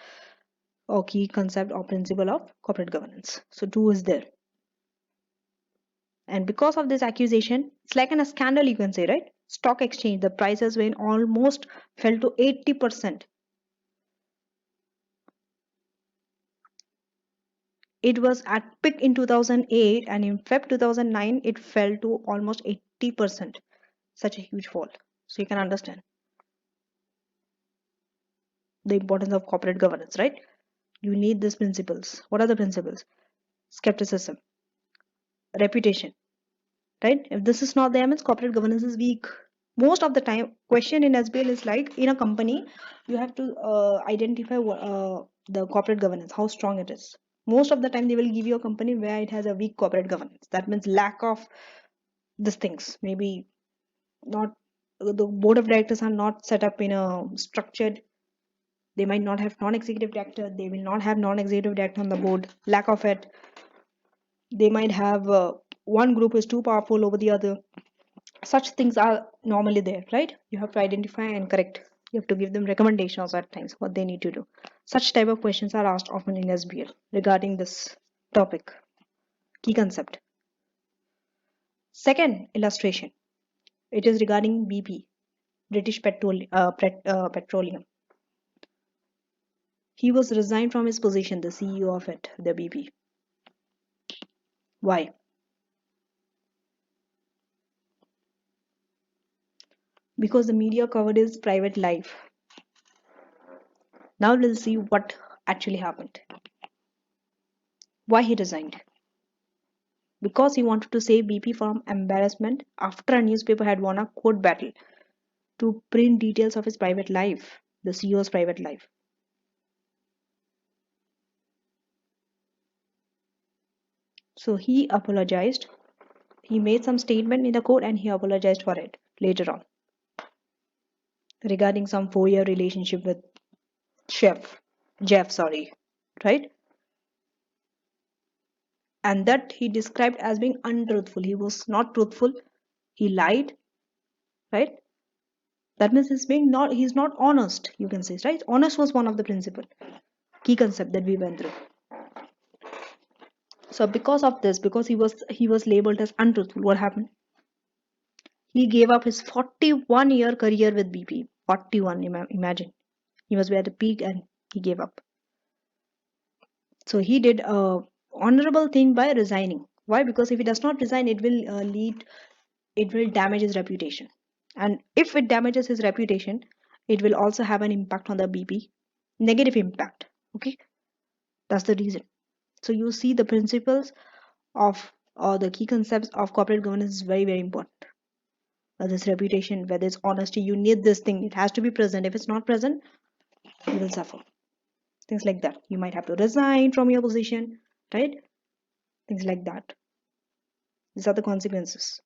or key concept or principle of corporate governance. So 2 is there. And because of this accusation, it's like a scandal, you can say, right? Stock exchange, the prices went almost fell to 80%. It was at peak in 2008, and in Feb 2009, it fell to almost 80%. Such a huge fall. So you can understand the importance of corporate governance, right? You need these principles. What are the principles? Skepticism, reputation, right? If this is not there, means corporate governance is weak. Most of the time, question in SBL is like, in a company, you have to identify the corporate governance, how strong it is. Most of the time, they will give you a company where it has a weak corporate governance. That means lack of these things. Maybe not, the board of directors are not set up in a structured. They might not have non-executive director. They will not have non-executive director on the board. Lack of it. They might have one group is too powerful over the other. Such things are normally there, right? You have to identify and correct. You have to give them recommendations at times what they need to do. Such type of questions are asked often in SBL regarding this topic, key concept. Second illustration, it is regarding BP, British Petroleum. He was resigned from his position, the CEO of it, the BP. Why? Because the media covered his private life. Now we'll see what actually happened. Why he resigned. because he wanted to save BP from embarrassment after a newspaper had won a court battle to print details of his private life, the CEO's private life. So he apologized. He made some statement in the court and he apologized for it later on regarding some 4-year relationship with Jeff, sorry, right? And that he described as being untruthful. He was not truthful. He lied, right? That means he's not honest, you can say, right? Honest was one of the principle, key concept that we went through. So because of this, because he was labeled as untruthful, what happened? He gave up his 41-year career with BP. 41, imagine. He was at the peak and he gave up. So he did a honorable thing by resigning. Why? Because if he does not resign, it will damage his reputation. And if it damages his reputation, it will also have an impact on the BP, negative impact. Okay, that's the reason. So you see the principles of or the key concepts of corporate governance is very, very important. This reputation, whether it's honesty, you need this thing. It has to be present. If it's not present, you will suffer. Things like that. You might have to resign from your position, right? Things like that. These are the consequences.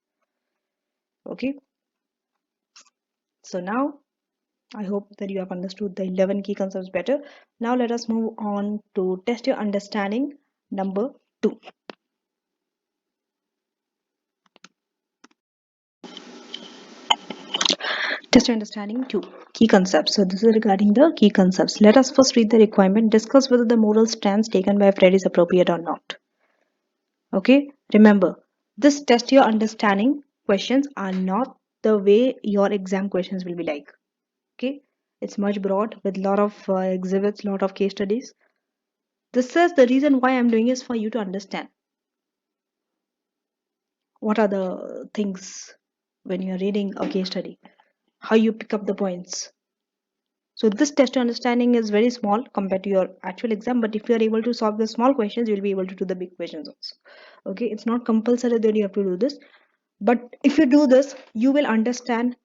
Okay. So now I hope that you have understood the 11 key concepts better. Now let us move on to test your understanding number 2. Test your understanding 2. Key concepts. So this is regarding the key concepts. Let us first read the requirement. Discuss whether the moral stance taken by Fred is appropriate or not. Okay. Remember, this test your understanding questions are not the way your exam questions will be like. Okay. It's much broad with lot of exhibits, lot of case studies. This is the reason why I'm doing is for you to understand what are the things when you're reading a case study, how you pick up the points. So this test understanding is very small compared to your actual exam, but if you are able to solve the small questions, you'll be able to do the big questions also. Okay, it's not compulsory that you have to do this, but if you do this, you will understand.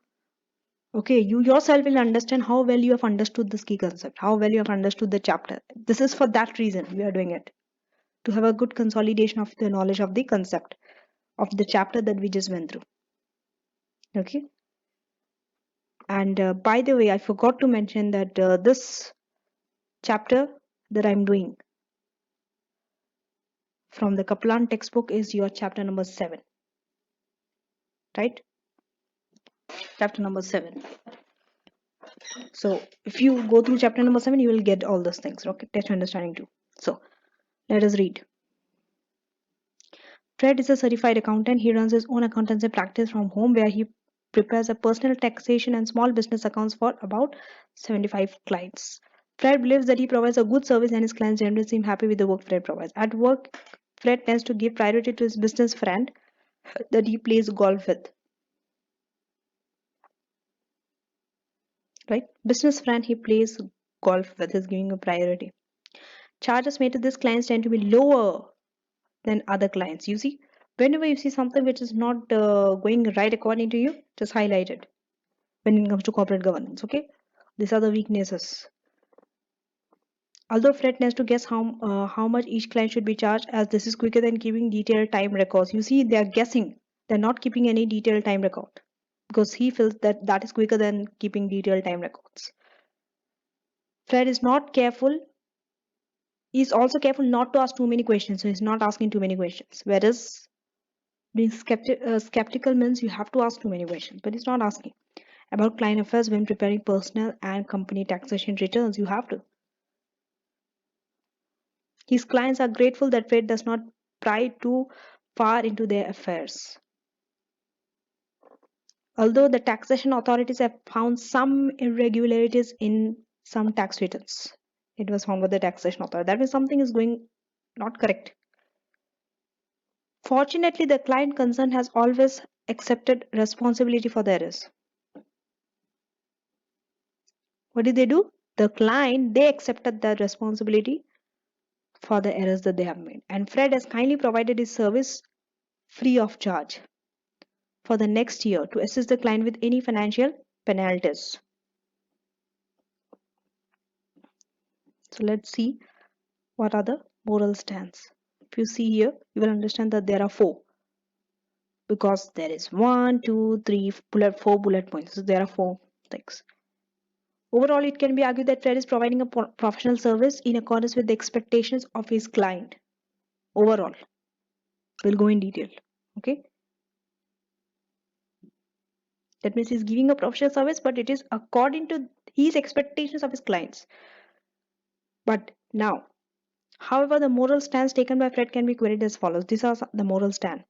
Okay, you yourself will understand how well you have understood this key concept, how well you have understood the chapter. This is for that reason we are doing it, to have a good consolidation of the knowledge of the concept of the chapter that we just went through. Okay. And by the way, I forgot to mention that this chapter that I'm doing from the Kaplan textbook is your chapter number 7, right? Chapter number 7. So if you go through chapter number 7, you will get all those things. Okay, test understanding too. So let us read. Fred is a certified accountant. He runs his own accountancy practice from home where he prepares a personal taxation and small business accounts for about 75 clients. Fred believes that he provides a good service and his clients generally seem happy with the work Fred provides. At work, Fred tends to give priority to his business friend that he plays golf with. Right? Business friend he plays golf with is giving a priority. Charges made to these clients tend to be lower than other clients. You see, whenever you see something which is not going right according to you, just highlight it when it comes to corporate governance. Okay, these are the weaknesses. Although Fred tends to guess how much each client should be charged, as this is quicker than keeping detailed time records. You see, they are guessing. They're not keeping any detailed time record because he feels that that is quicker than keeping detailed time records. Fred is not careful. He's also careful not to ask too many questions, so he's not asking too many questions. Whereas being skeptical means you have to ask too many questions, but he's not asking. About client affairs when preparing personal and company taxation returns, you have to. His clients are grateful that Fred does not pry too far into their affairs. Although the taxation authorities have found some irregularities in some tax returns, it was found by the taxation authority. That means something is going not correct. Fortunately, the client concerned has always accepted responsibility for the errors. What did they do? The client, they accepted the responsibility for the errors that they have made. And Fred has kindly provided his service free of charge for the next year to assist the client with any financial penalties. So let's see what are the moral stance. If you see here, you will understand that there are four, because there is one, two, three, four bullet points. So there are four things. Overall, it can be argued that Fred is providing a professional service in accordance with the expectations of his client. Overall, we'll go in detail. Okay, that means he's giving a professional service, but it is according to his expectations of his clients. But now, however, the moral stance taken by Fred can be queried as follows. These are the moral stand.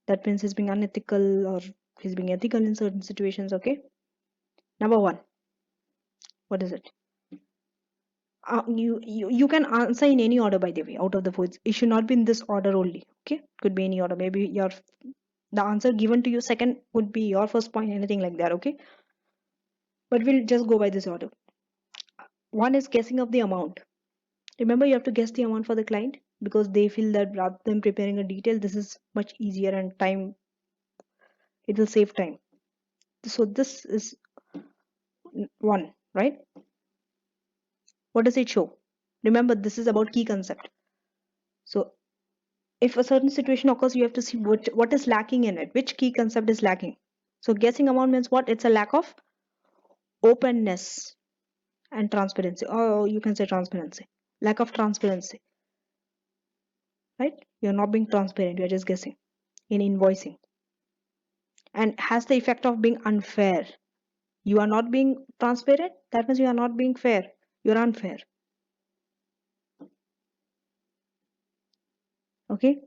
That means he's being unethical or he's being ethical in certain situations. Okay. Number one, what is it? You can answer in any order, by the way, out of the four. It should not be in this order only. Okay, could be any order. Maybe the answer given to you second would be your first point, anything like that. Okay, but we'll just go by this order. One is guessing of the amount. Remember, you have to guess the amount for the client, because they feel that rather than preparing a detail, this is much easier and time, it will save time. So this is one, right? What does it show? Remember, this is about key concept. So if a certain situation occurs, you have to see what is lacking in it, which key concept is lacking. So guessing amount means what? It's a lack of openness and transparency, or you can say transparency. Lack of transparency, right? You're not being transparent, you're just guessing in invoicing, and has the effect of being unfair. You are not being transparent, that means you are not being fair, you're unfair. Okay,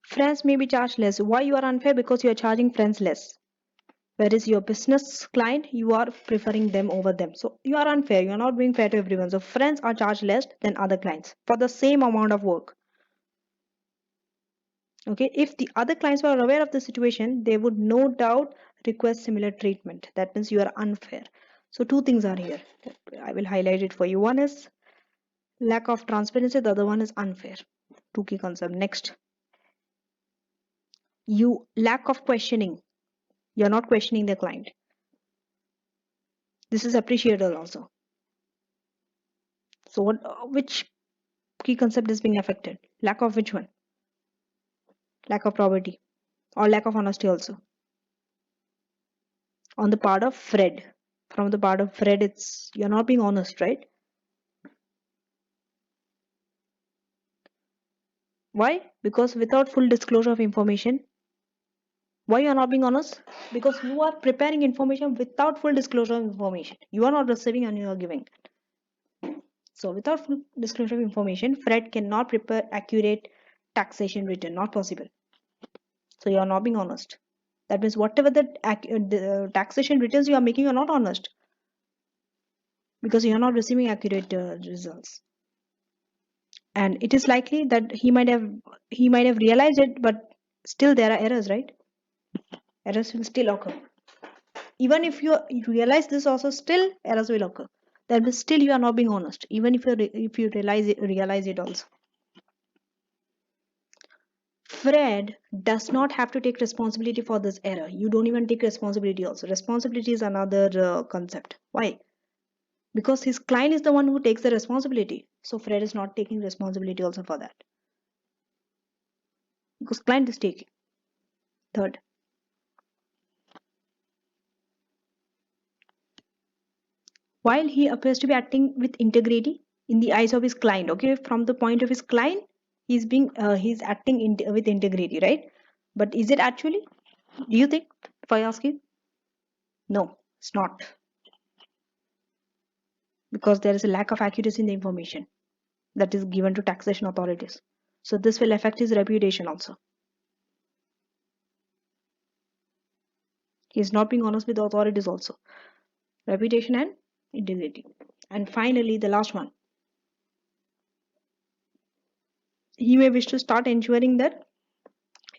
friends may be charged less. Why you are unfair? Because you are charging friends less, whereas your business client, you are preferring them over them. So you are unfair, you are not being fair to everyone. So friends are charged less than other clients for the same amount of work. Okay, if the other clients were aware of the situation, they would no doubt request similar treatment. That means you are unfair. So two things are here, I will highlight it for you. One is lack of transparency, the other one is unfair. Two key concepts. Next, you lack of questioning, you're not questioning the client. This is appreciable also. So which key concept is being affected? Lack of which one? Lack of probity or lack of honesty also. On the part of Fred. From the part of Fred, it's you're not being honest, right? Why? Because without full disclosure of information. Why you are not being honest? Because you are preparing information without full disclosure of information. You are not receiving and you are giving. So without full disclosure of information, Fred cannot prepare accurate taxation return. Not possible. So you are not being honest. That means whatever the taxation returns you are making, you are not honest, because you are not receiving accurate results. And it is likely that he might have realized it, but still there are errors, right? Errors will still occur. Even if you realize this also, still errors will occur. That means still you are not being honest, even if you realize it also. Fred does not have to take responsibility for this error. You don't even take responsibility also. Responsibility is another concept. Why? Because his client is the one who takes the responsibility. So Fred is not taking responsibility also for that, because client is taking. Third, while he appears to be acting with integrity in the eyes of his client, okay, from the point of his client, he's acting with integrity, right? But is it actually? Do you think? If I ask you, no, it's not, because there is a lack of accuracy in the information that is given to taxation authorities. So this will affect his reputation also. He is not being honest with the authorities also. Reputation and integrity. And finally, the last one. He may wish to start ensuring that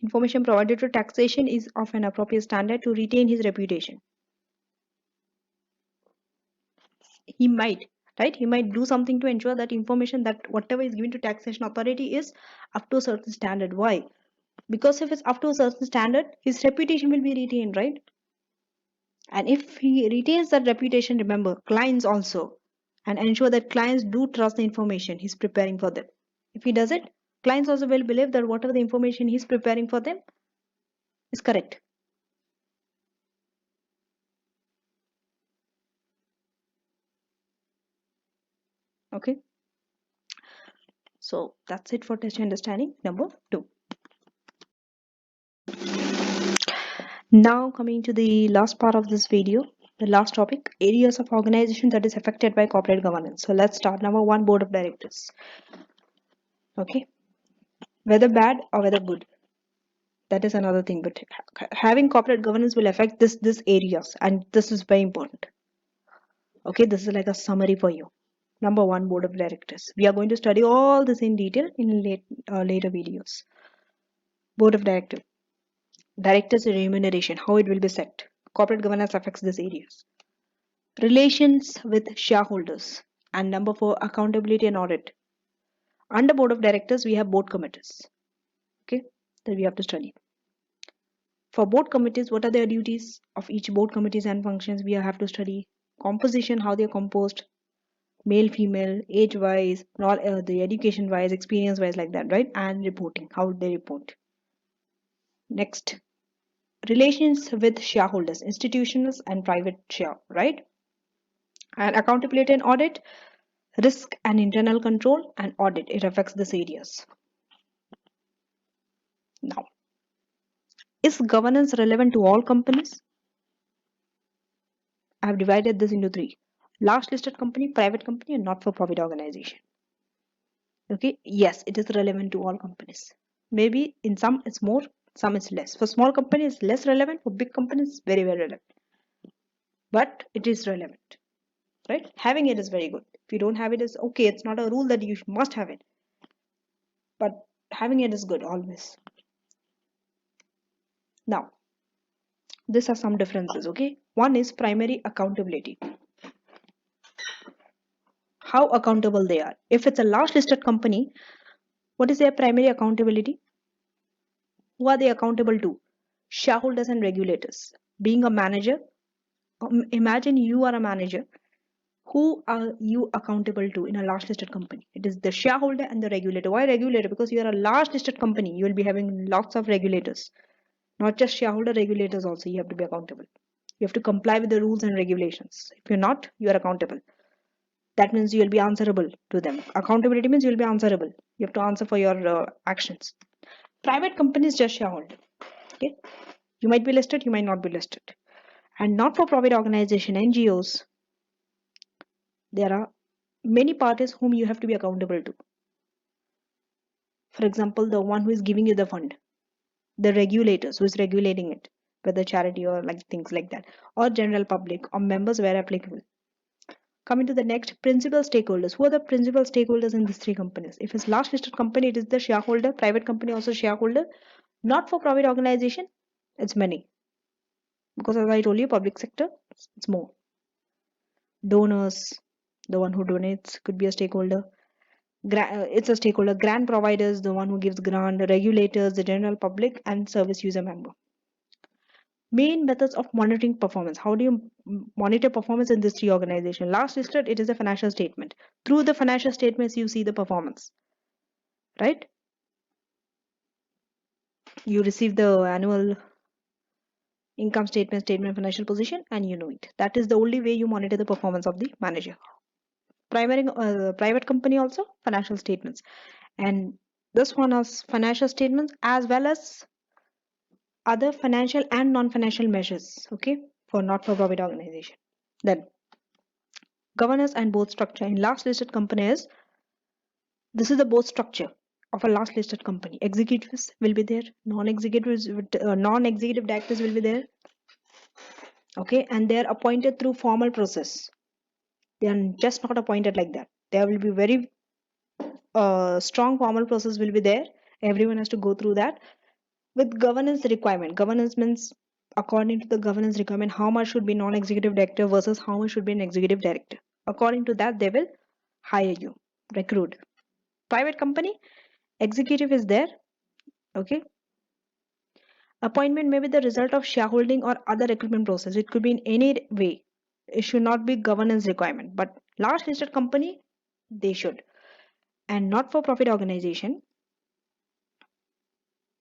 information provided to taxation is of an appropriate standard to retain his reputation. He might right? He might do something to ensure that information, that whatever is given to taxation authority is up to a certain standard. Why? Because if it's up to a certain standard, his reputation will be retained, right? And if he retains that reputation, remember, clients also, and ensure that clients do trust the information he's preparing for them. If he does it, clients also will believe that whatever the information he's preparing for them is correct. Okay. So that's it for test understanding number 2. Now coming to the last part of this video, the last topic, areas of organization that is affected by corporate governance. So let's start. Number 1, board of directors. Okay, whether bad or whether good, that is another thing, but having corporate governance will affect this areas, and this is very important. Okay, this is like a summary for you. Number 1, board of directors. We are going to study all this in detail in later videos. Board of directors. Directors remuneration, how it will be set. Corporate governance affects these areas. Relations with shareholders. And number 4, accountability and audit. Under board of directors, we have board committees. Okay, that we have to study. For board committees, what are their duties of each board committees and functions? We have to study composition, how they are composed, male, female, age wise, the education wise, experience wise, like that, right? And reporting, how they report. Next, relations with shareholders, institutions and private share, right? And accountability and audit, risk and internal control and audit, it affects these areas. Now, is governance relevant to all companies? I have divided this into 3: large listed company, private company, and not for profit organization. Okay, yes, it is relevant to all companies. Maybe in some it's more, some it's less. For small companies, less relevant. For big companies, very, very relevant. But it is relevant, right? Having it is very good. If you don't have it, is okay. It's not a rule that you must have it, but having it is good always. Now, these are some differences. Okay, one is primary accountability. How accountable they are. If it's a large listed company, what is their primary accountability? Who are they accountable to? Shareholders and regulators. Being a manager, imagine you are a manager. Who are you accountable to in a large listed company? It is the shareholder and the regulator. Why regulator? Because you are a large listed company. You will be having lots of regulators. Not just shareholder, regulators also. You have to be accountable. You have to comply with the rules and regulations. If you're not, you are accountable. That means you will be answerable to them. Accountability means you will be answerable. You have to answer for your actions. Private companies just shareholder. Okay, you might be listed, you might not be listed. And not for profit organization, NGOs, there are many parties whom you have to be accountable to. For example, the one who is giving you the fund, the regulators who is regulating it, whether charity or like things like that, or general public or members where applicable. Coming to the next, principal stakeholders. Who are the principal stakeholders in these 3 companies? If it's large listed company, it is the shareholder. Private company also shareholder. Not for profit organization, it's many. Because as I told you, public sector, it's more. Donors, the one who donates could be a stakeholder. It's a stakeholder. Grant providers, the one who gives grant. The regulators, the general public, and service user member. Main methods of monitoring performance. How do you monitor performance in this 3 organization? Last listed, it is a financial statement. Through the financial statements, you see the performance, right? You receive the annual income statement, financial position, and you know it. That is the only way you monitor the performance of the manager. Private company also financial statements, and this one is financial statements as well as other financial and non-financial measures. Okay, for not-for-profit organization. Then governance and board structure in last listed companies. This is the board structure of a last listed company. Executives will be there, non-executive directors will be there. Okay, and they are appointed through formal process. They are just not appointed like that. There will be very strong formal process will be there. Everyone has to go through that with governance requirement. Governance means according to the governance requirement, how much should be non-executive director versus how much should be an executive director. According to that, they will hire you, recruit. Private company, executive is there. Okay. Appointment may be the result of shareholding or other recruitment process. It could be in any way. It should not be governance requirement. But large listed company, they should. And not for profit organization,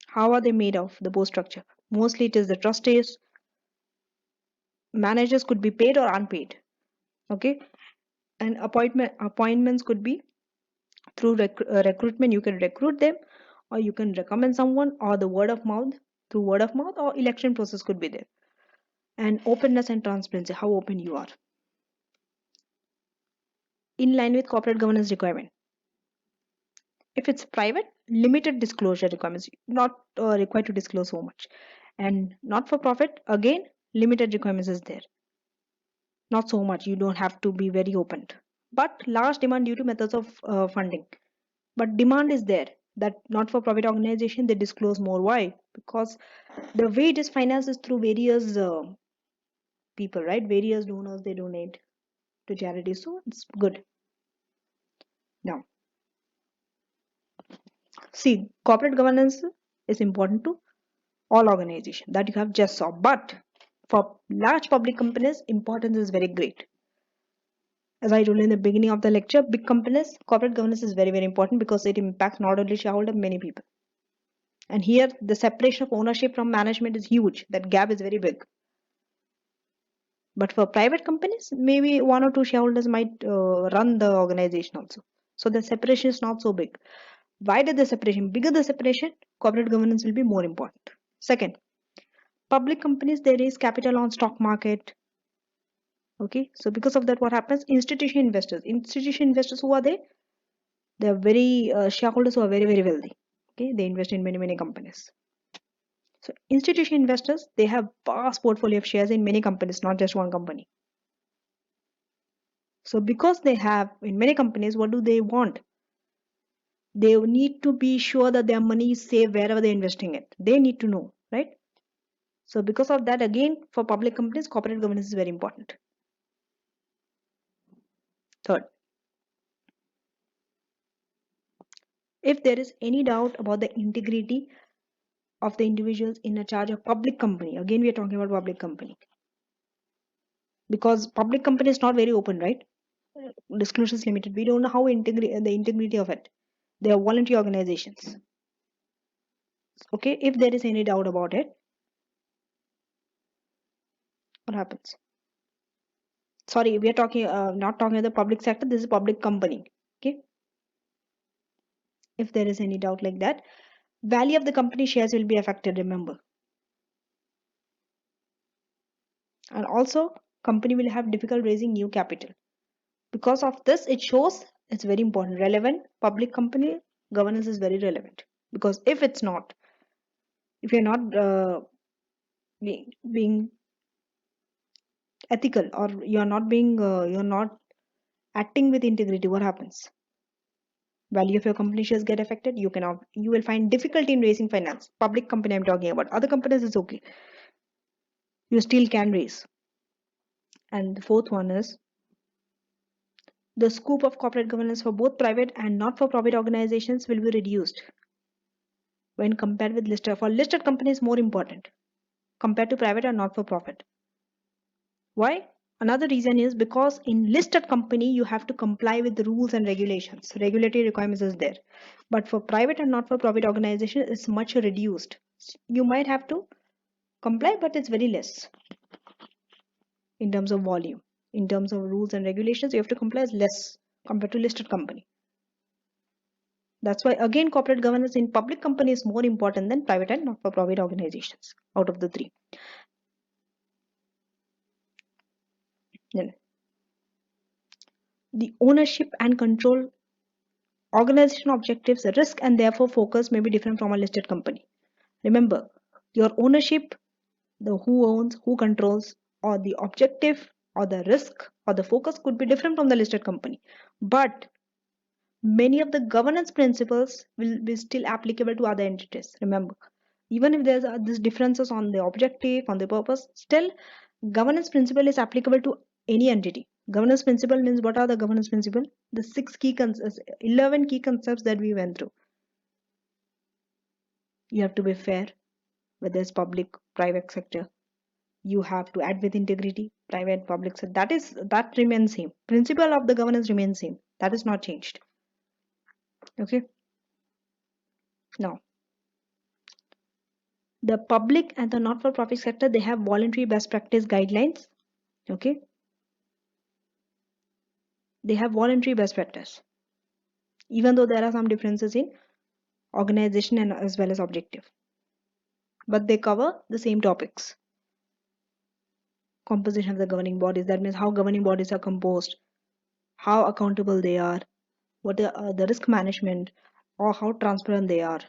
how are they made of the board structure? Mostly it is the trustees, managers could be paid or unpaid. Okay. And appointments could be through recruitment. You can recruit them, or you can recommend someone, or the word of mouth, through word of mouth, or election process could be there. And openness and transparency, how open you are, in line with corporate governance requirement. If it's private, limited disclosure requirements, not required to disclose so much. And not for profit, again, limited requirements is there, not so much. You don't have to be very open, but large demand due to methods of funding. But demand is there, that not for profit organization they disclose more. Why? Because the way it is financed is through various people, right? Various donors, they donate to charities, so it's good. Now, see, corporate governance is important to all organizations that you have just saw, but for large public companies, importance is very great. As I told you in the beginning of the lecture, big companies, corporate governance is very, very important because it impacts not only shareholder, many people. And here, the separation of ownership from management is huge. That gap is very big. But for private companies, maybe one or two shareholders might run the organization also. So the separation is not so big. Wider the separation, bigger the separation, corporate governance will be more important. Second, public companies, they raise capital on stock market. Okay, so because of that, what happens? Institution investors, who are they? They are very shareholders who are very, very wealthy. Okay, they invest in many, many companies. So institution investors, they have vast portfolio of shares in many companies, not just one company. So because they have in many companies, what do they want? They need to be sure that their money is safe wherever they're investing it. They need to know, right? So because of that, again, for public companies, corporate governance is very important. Third, if there is any doubt about the integrity of the individuals in a charge of public company, again, we are talking about public company. Because public company is not very open, right? Disclosure is limited. We don't know how the integrity of it. They are voluntary organizations. Okay, if there is any doubt about it, what happens? Sorry, we are talking not talking about the public sector. This is public company. Okay, if there is any doubt like that, value of the company shares will be affected. Remember, and also company will have difficult raising new capital. Because of this, it shows it's very important, relevant. Public company governance is very relevant, because if it's not, if you're not being ethical, or you're not acting with integrity, what happens? Value of your company shares get affected. You will find difficulty in raising finance. Public company I'm talking about. Other companies is okay, you still can raise. And the fourth one is the scope of corporate governance for both private and not-for-profit organizations will be reduced when compared with listed. For listed companies, more important compared to private and not-for-profit. Why? Another reason is because in listed company you have to comply with the rules and regulations. Regulatory requirements is there, but for private and not-for-profit organization, it's much reduced. You might have to comply, but it's very less in terms of volume. In terms of rules and regulations, you have to comply less compared to listed company. That's why again corporate governance in public company is more important than private and not-for-profit organizations out of the three. Then the ownership and control, organization objectives, risk, and therefore focus may be different from a listed company. Remember, your ownership, the who owns, who controls, or the objective, or the risk, or the focus could be different from the listed company. But many of the governance principles will be still applicable to other entities. Remember, even if there's these differences on the objective, on the purpose, still governance principle is applicable to any entity, Governance principle means, what are the governance principle? The 11 key concepts that we went through. You have to be fair, whether it's public, private sector. You have to act with integrity, private, public sector. That remains same. Principle of the governance remains same. That is not changed. Okay. Now, the public and the not-for-profit sector, they have voluntary best practice guidelines. Okay. They have voluntary best practice, even though there are some differences in organization and as well as objective, but they cover the same topics. Composition of the governing bodies, that means how governing bodies are composed, how accountable they are, what the risk management, or how transparent they are.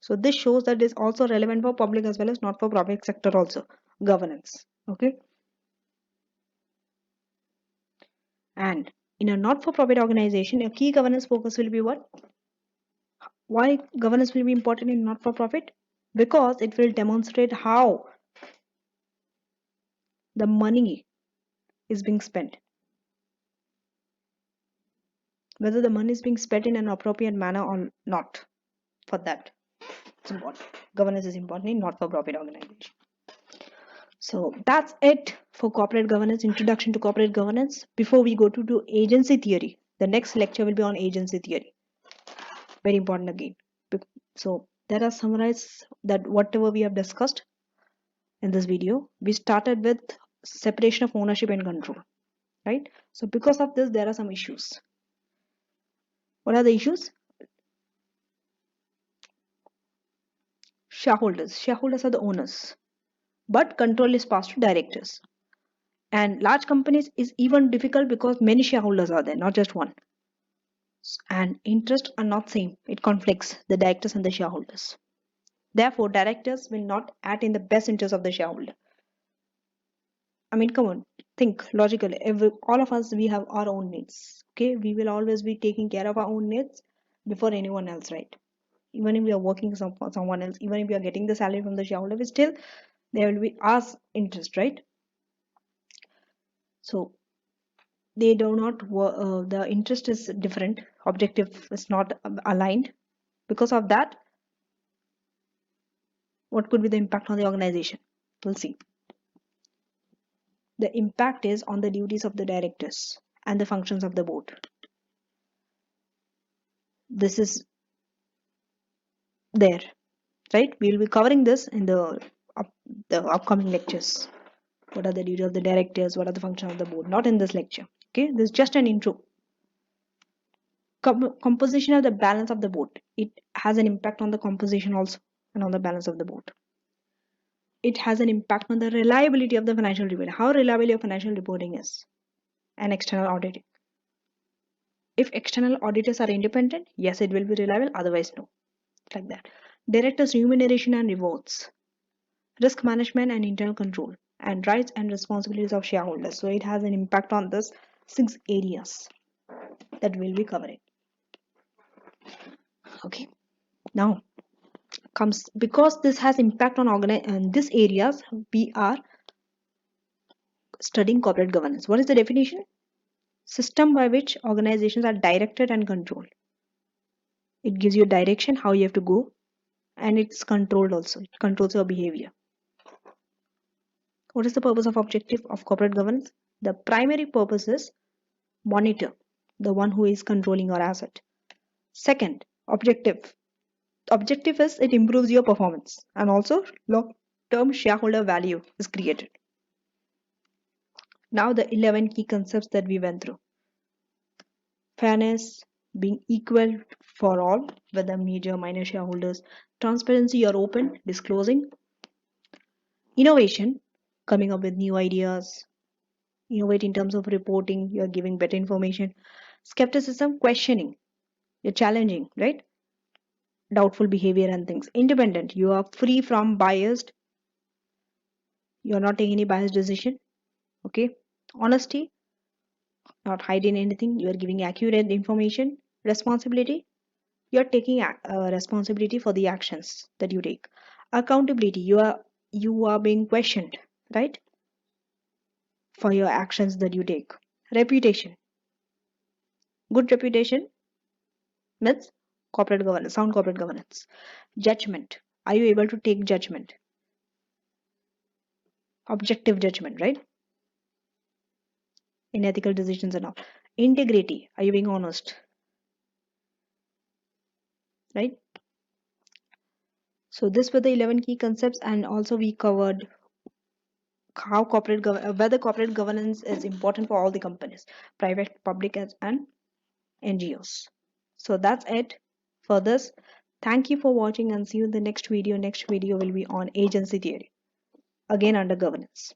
So this shows that is also relevant for public as well as not for profit sector also, governance. Okay. And in a not for profit organization, a key governance focus will be what? Why governance will be important in not for profit? Because it will demonstrate how the money is being spent, whether the money is being spent in an appropriate manner or not. For that, it's important. Governance is important in not for profit organization. So that's it for corporate governance, introduction to corporate governance. Before we go to agency theory, the next lecture will be on agency theory. Very important again. So let us summarize that whatever we have discussed in this video. We started with separation of ownership and control, right? So because of this, there are some issues. What are the issues? Shareholders are the owners, but control is passed to directors. And large companies is even difficult because many shareholders are there, not just one. And interests are not same. It conflicts the directors and the shareholders. Therefore, directors will not act in the best interest of the shareholder. I mean, come on, think logically. All of us, we have our own needs. Okay, we will always be taking care of our own needs before anyone else, right? Even if we are working for someone else, even if we are getting the salary from the shareholder, we still there will be our interest, right? So they do not the interest is different, objective is not aligned. Because of that, what could be the impact on the organization? We'll see. The impact is on the duties of the directors and the functions of the board. This is there, right? We'll be covering this in the upcoming lectures. What are the duties of the directors? What are the functions of the board? Not in this lecture. Okay, this is just an intro. Composition of the balance of the board. It has an impact on the composition also and on the balance of the board. It has an impact on the reliability of the financial reporting. How reliable your financial reporting is, and external auditing. If external auditors are independent, yes, it will be reliable. Otherwise, no. Like that. Directors' remuneration and rewards, risk management and internal control, and rights and responsibilities of shareholders. So it has an impact on this 6 areas that we'll be covering. Okay. Now comes, because this has impact on these areas, we are studying corporate governance. What is the definition? System by which organizations are directed and controlled. It gives you direction how you have to go, and it's controlled also. It controls your behavior. What is the purpose of objective of corporate governance? The primary purpose is monitor the one who is controlling your asset. Second, objective. Objective is it improves your performance, and also long-term shareholder value is created. Now the 11 key concepts that we went through. Fairness, being equal for all, whether major, minor shareholders. Transparency, you're open, disclosing. Innovation, coming up with new ideas. Innovate in terms of reporting, you're giving better information. Skepticism, questioning, you're challenging, right? Doubtful behavior and things. Independent, you are free from biased, you're not taking any biased decision. Okay. Honesty, not hiding anything, you are giving accurate information. Responsibility, you're taking responsibility for the actions that you take. Accountability, you are being questioned, right, for your actions that you take. Reputation. Good reputation means corporate governance, sound corporate governance. Judgment. Are you able to take judgment? Objective judgment, right? In ethical decisions and all. Integrity. Are you being honest? Right? So this were the 11 key concepts, and also we covered how whether corporate governance is important for all the companies, private, public, and NGOs. So that's it for this. Thank you for watching and see you in the next video. Next video will be on agency theory, again under governance.